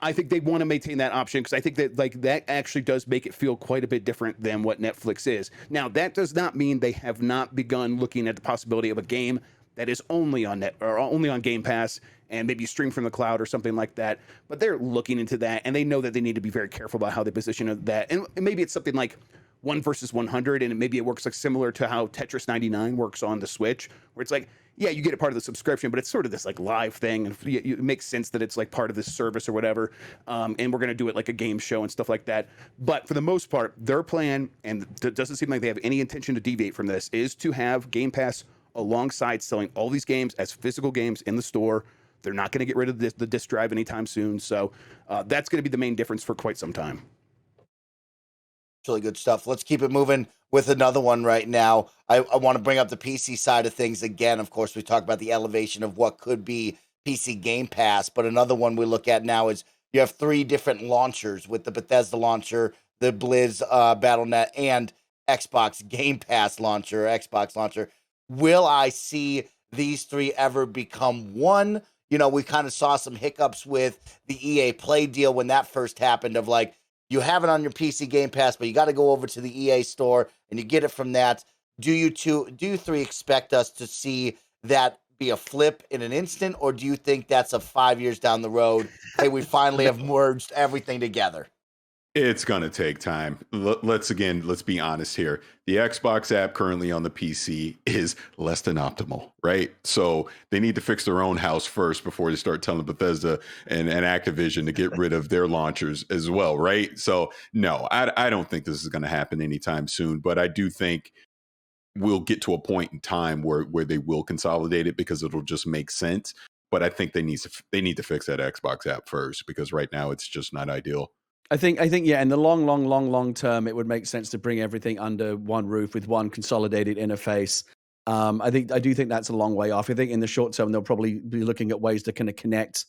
I think they want to maintain that option, because I think that that actually does make it feel quite a bit different than what Netflix is. Now, that does not mean they have not begun looking at the possibility of a game that is only on only on Game Pass and maybe stream from the cloud or something like that. But they're looking into that, and they know that they need to be very careful about how they position that. And maybe it's something like 1 versus 100, and maybe it works like similar to how Tetris 99 works on the Switch, where it's like, yeah, you get it part of the subscription, but it's sort of this like live thing, and it makes sense that it's like part of this service or whatever. And we're going to do it like a game show and stuff like that. But for the most part, their plan, and it doesn't seem like they have any intention to deviate from this, is to have Game Pass alongside selling all these games as physical games in the store. They're not going to get rid of the disc drive anytime soon. So that's going to be the main difference for quite some time. Really good stuff. Let's keep it moving with another one right now. I want to bring up the PC side of things again. Of course, we talked about the elevation of what could be PC Game Pass, but another one we look at now is you have 3 different launchers with the Bethesda launcher, the Blizz Battle.net, and Xbox Game Pass launcher, Xbox launcher. Will I see these 3 ever become one? You know, we kind of saw some hiccups with the EA Play deal when that first happened, of like, you have it on your PC Game Pass, but you got to go over to the EA store and you get it from that. Do you 3 expect us to see that be a flip in an instant, or do you think that's a 5 years down the road? Hey, we finally have merged everything together. It's going to take time. Let's be honest here. The Xbox app currently on the PC is less than optimal, right? So they need to fix their own house first before they start telling Bethesda and Activision to get rid of their launchers as well, right? So no, I don't think this is going to happen anytime soon, but I do think we'll get to a point in time where they will consolidate it, because it'll just make sense. But I think they need to fix that Xbox app first, because right now it's just not ideal. I think, yeah, in the long term, it would make sense to bring everything under one roof with one consolidated interface. I do think that's a long way off. I think in the short term, they'll probably be looking at ways to kind of connect,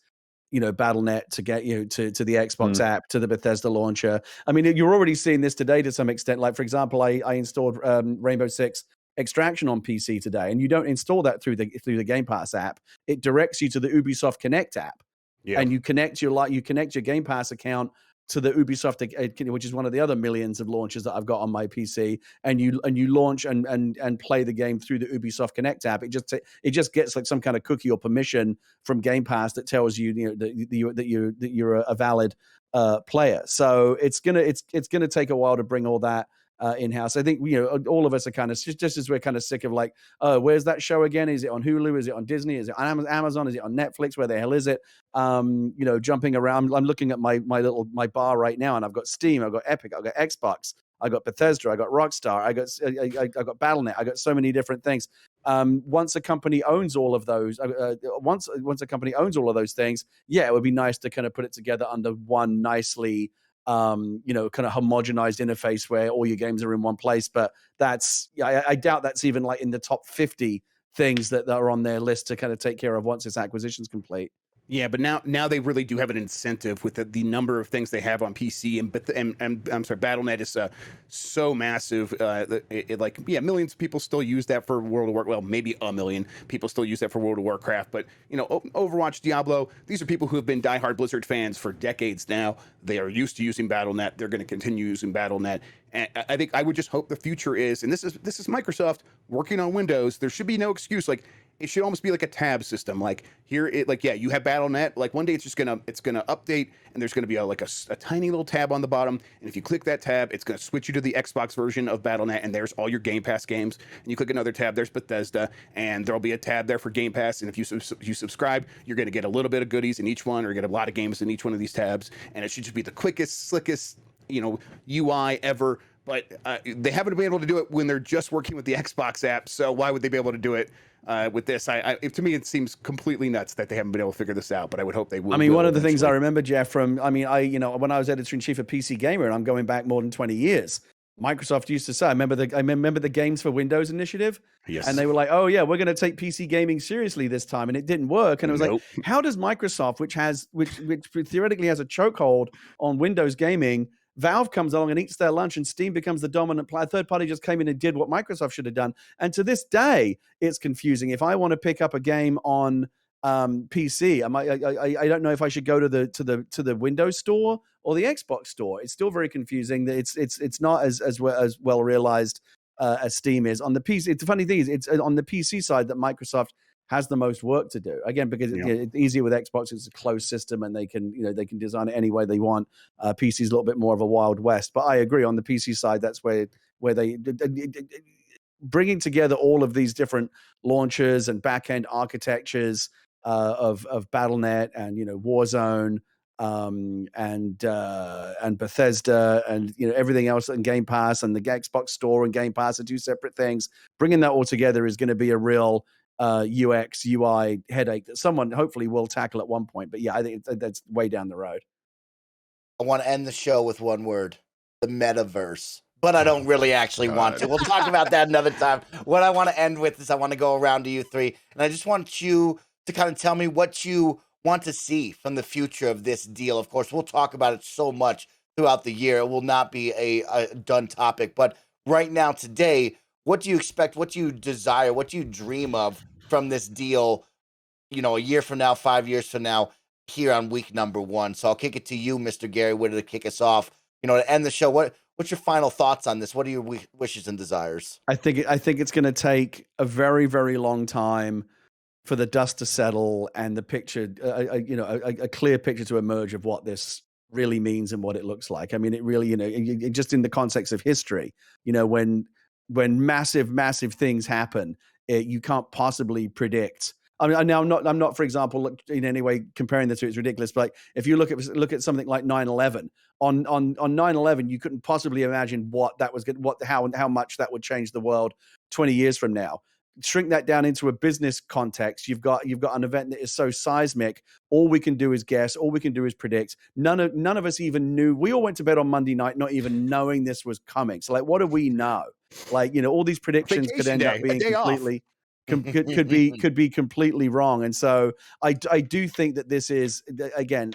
Battle.net to get to the Xbox app, to the Bethesda launcher. I mean, you're already seeing this today to some extent. Like, for example, I installed Rainbow Six Extraction on PC today, and you don't install that through the Game Pass app. It directs you to the Ubisoft Connect app, and you connect your Game Pass account to the Ubisoft, which is one of the other millions of launchers that I've got on my PC, and you launch and play the game through the Ubisoft Connect app. It just gets like some kind of cookie or permission from Game Pass that tells you, that you're a valid player. So it's gonna take a while to bring all that in-house. I think all of us are kind of just as we're kind of sick of like, oh, where's that show again? Is it on Hulu? Is it on Disney? Is it on Amazon? Is it on Netflix? Where the hell is it? Jumping around. I'm looking at my bar right now, and I've got Steam, I've got Epic, I've got Xbox, I got Bethesda, I got Rockstar, I got Battle.net, I got so many different things. Once a company owns all of those, once a company owns all of those things, yeah, it would be nice to kind of put it together under one nicely kind of homogenized interface where all your games are in one place. But I doubt that's even like in the top 50 things that are on their list to kind of take care of once this acquisition's complete. Yeah, but now they really do have an incentive with the number of things they have on PC, and I'm sorry, Battle.net is so massive. Millions of people still use that for World of Warcraft. Well, maybe a million people still use that for World of Warcraft. But Overwatch, Diablo, these are people who have been diehard Blizzard fans for decades now. They are used to using Battle.net. They're going to continue using Battle.net. And I think I would just hope the future is, and this is Microsoft working on Windows. There should be no excuse. Like, it should almost be like a tab system. Like here, you have Battle.net. Like one day it's gonna update, and there's gonna be a tiny little tab on the bottom. And if you click that tab, it's gonna switch you to the Xbox version of Battle.net, and there's all your Game Pass games. And you click another tab, there's Bethesda, and there'll be a tab there for Game Pass. And if you subscribe, you're gonna get a little bit of goodies in each one, or get a lot of games in each one of these tabs. And it should just be the quickest, slickest, UI ever. But they haven't been able to do it when they're just working with the Xbox app. So why would they be able to do it with this? To me, it seems completely nuts that they haven't been able to figure this out. But I would hope they will. I mean, one of the things I remember, Jeff, when I was editor in chief of PC Gamer, and I'm going back more than 20 years. Microsoft used to say, I remember the Games for Windows initiative. Yes. And they were like, oh yeah, we're going to take PC gaming seriously this time. And it didn't work. And it was like, how does Microsoft, which theoretically has a chokehold on Windows gaming, Valve comes along and eats their lunch and Steam becomes the dominant player. Third party just came in and did what Microsoft should have done. And to this day, it's confusing. If I want to pick up a game on PC, I don't know if I should go to the Windows store or the Xbox store. It's still very confusing. It's not as well realized as Steam is on the PC. It's the funny thing is it's on the PC side that Microsoft has the most work to do. Again, because it's easier with Xbox. It's a closed system, and they can design it any way they want. PC is a little bit more of a Wild West. But I agree on the PC side. That's where they bringing together all of these different launchers and back-end architectures of BattleNet and Warzone and Bethesda and everything else, and Game Pass and the Xbox Store and Game Pass are two separate things. Bringing that all together is going to be a real UX UI headache that someone hopefully will tackle at one point. But yeah, I think that's way down the road. I want to end the show with one word: the metaverse. But I don't really actually want to. We'll talk about that another time. What I want to end with is I want to go around to you three, and I just want you to kind of tell me what you want to see from the future of this deal. Of course, we'll talk about it so much throughout the year. It will not be a done topic. But right now, today, what do you expect? What do you desire? What do you dream of from this deal, a year from now, 5 years from now, here on week number 1? So I'll kick it to you, Mr. Gary Whitta, to kick us off. To end the show, what's your final thoughts on this? What are your wishes and desires? I think it's going to take a very, very long time for the dust to settle and the picture, a clear picture to emerge of what this really means and what it looks like. I mean, it really, just in the context of history, when massive, massive things happen, you can't possibly predict. I mean, now I'm not, for example, in any way comparing the two. It's ridiculous. But if you look at something like 9/11, on 9/11, you couldn't possibly imagine what that was, how much that would change the world 20 years from now. Shrink that down into a business context. You've got an event that is so seismic. All we can do is guess. All we can do is predict. None of us even knew. We all went to bed on Monday night not even knowing this was coming. So what do we know? All these predictions could end up being completely. Could be completely wrong. And so I do think that this is, again,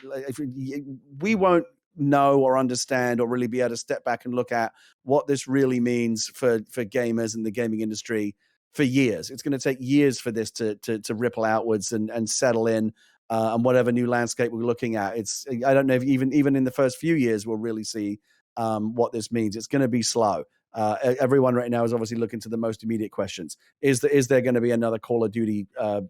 we won't know or understand or really be able to step back and look at what this really means for gamers and the gaming industry for years. It's going to take years for this to ripple outwards and settle in, and whatever new landscape we're looking at. I don't know if even in the first few years we'll really see what this means. It's going to be slow. Everyone right now is obviously looking to the most immediate questions. Is there going to be another Call of Duty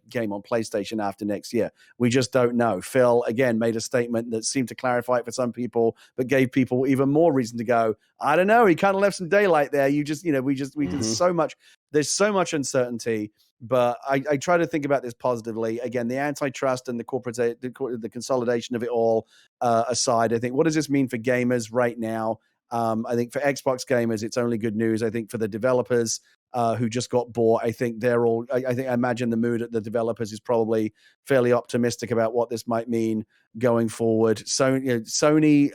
game on PlayStation after next year? We just don't know. Phil, again, made a statement that seemed to clarify it for some people, but gave people even more reason to go, I don't know, he kind of left some daylight there. We did so much. There's so much uncertainty, but I try to think about this positively. Again, the antitrust and the consolidation of it all aside, I think, what does this mean for gamers right now? I think for Xbox gamers, it's only good news. I think for the developers who just got bought, I think I imagine the mood at the developers is probably fairly optimistic about what this might mean going forward. Sony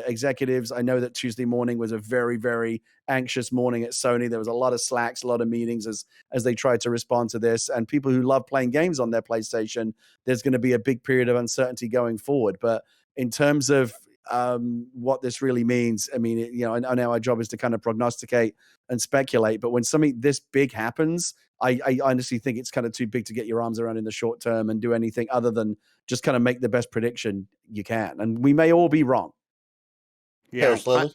executives, I know that Tuesday morning was a very, very anxious morning at Sony. There was a lot of slacks, a lot of meetings as they tried to respond to this. And people who love playing games on their PlayStation, there's going to be a big period of uncertainty going forward. But in terms of what this really means, I mean, I know our job is to kind of prognosticate and speculate, but when something this big happens, I honestly think it's kind of too big to get your arms around in the short term and do anything other than just kind of make the best prediction you can. And we may all be wrong. Yeah. Go,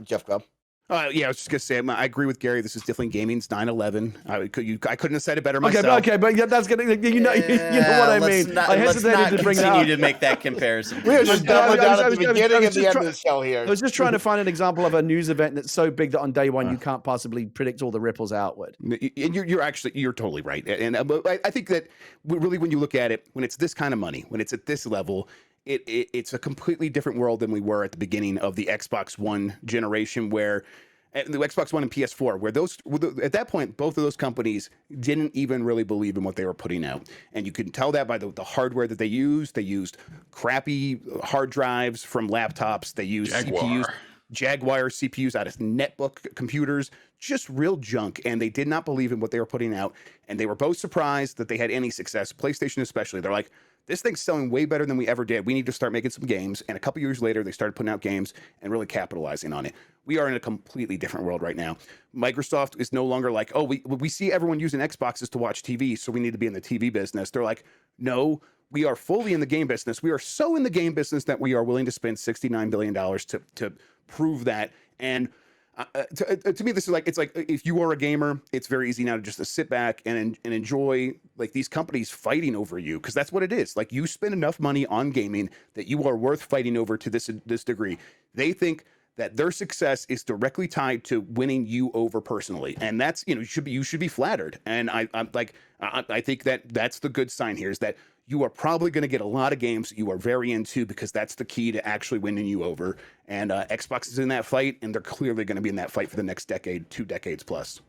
Jeff Grubb. Yeah, I was just gonna say, I agree with Gary. This is definitely gaming's 9/11. I couldn't have said it better myself. Okay, but yeah, that's gonna, you know what I mean. I hesitated to bring that up. Continue to make that comparison. We were just doubling down at the beginning and the end of the show here. I was just trying to find an example of a news event that's so big that on day one you can't possibly predict all the ripples outward. And you're totally right. And I think that really, when you look at it, when it's this kind of money, when it's at this level, it's a completely different world than we were at the beginning of the Xbox One generation, where the Xbox One and PS4, where at that point, both of those companies didn't even really believe in what they were putting out. And you can tell that by the hardware that they used. They used crappy hard drives from laptops. They used CPUs. Jaguar CPUs out of netbook computers, just real junk. And they did not believe in what they were putting out. And they were both surprised that they had any success, PlayStation especially. They're like, this thing's selling way better than we ever did. We need to start making some games. And a couple years later, they started putting out games and really capitalizing on it. We are in a completely different world right now. Microsoft is no longer like, oh, we see everyone using Xboxes to watch TV, so we need to be in the TV business. They're like, no, we are fully in the game business. We are so in the game business that we are willing to spend $69 billion to prove that. And to me, this is like, it's like if you are a gamer, it's very easy now to just to sit back and enjoy like these companies fighting over you, because that's what it is. Like, you spend enough money on gaming that you are worth fighting over to this degree. They think that their success is directly tied to winning you over personally, and that's, you should be flattered. And I think that that's the good sign here, is that you are probably going to get a lot of games that you are very into, because that's the key to actually winning you over. And Xbox is in that fight, and they're clearly going to be in that fight for the next decade, 2 decades plus.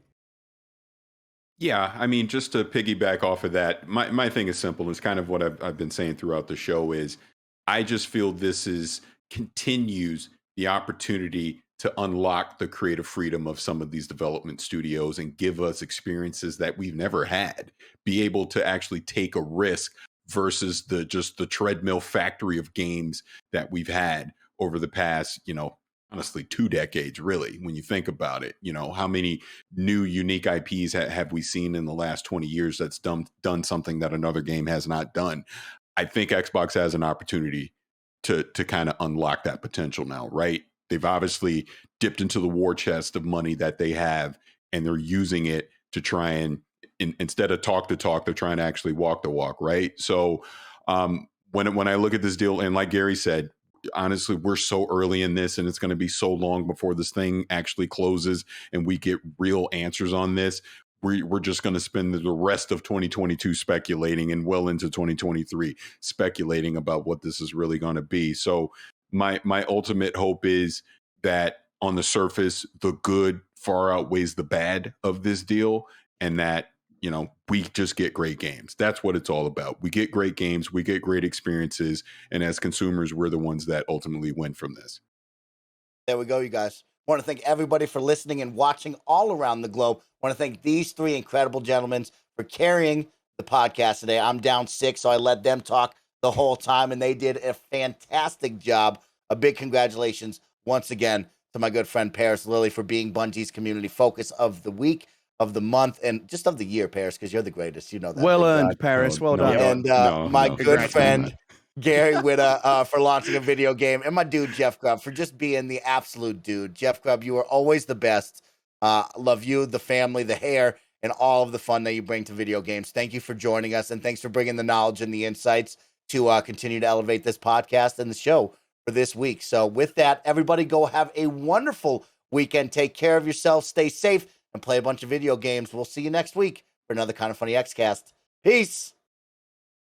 Yeah, I mean, just to piggyback off of that, my thing is simple. It's kind of what I've been saying throughout the show is I just feel this continues the opportunity to unlock the creative freedom of some of these development studios and give us experiences that we've never had, be able to actually take a risk versus the treadmill factory of games that we've had over the past, honestly, 2 decades, really, when you think about it. How many new unique IPs have we seen in the last 20 years that's done something that another game has not done? I think Xbox has an opportunity to kind of unlock that potential now, right? They've obviously dipped into the war chest of money that they have, and they're using it to try and instead of talk the talk, they're trying to actually walk the walk, right? So when I look at this deal, and like Gary said, honestly, we're so early in this, and it's going to be so long before this thing actually closes and we get real answers on this. We're just going to spend the rest of 2022 speculating, and well into 2023 speculating about what this is really going to be. So my ultimate hope is that on the surface, the good far outweighs the bad of this deal, and that we just get great games. That's what it's all about. We get great games, we get great experiences, and as consumers, we're the ones that ultimately win from this. There we go, you guys. I want to thank everybody for listening and watching all around the globe. I want to thank these 3 incredible gentlemen for carrying the podcast today. I'm down 6, so I let them talk the whole time, and they did a fantastic job. A big congratulations once again to my good friend Paris Lilly for being Bungie's community focus of the week, of the month, and just of the year, Paris, because you're the greatest. You know that. Well earned, Paris. Well done. And my good friend Gary Whitta for launching a video game, and my dude Jeff Grubb for just being the absolute dude. Jeff Grubb, you are always the best. Love you, the family, the hair, and all of the fun that you bring to video games. Thank you for joining us, and thanks for bringing the knowledge and the insights to continue to elevate this podcast and the show for this week. So with that, everybody go have a wonderful weekend. Take care of yourself, stay safe, and play a bunch of video games. We'll see you next week for another Kind of Funny Xcast. Peace.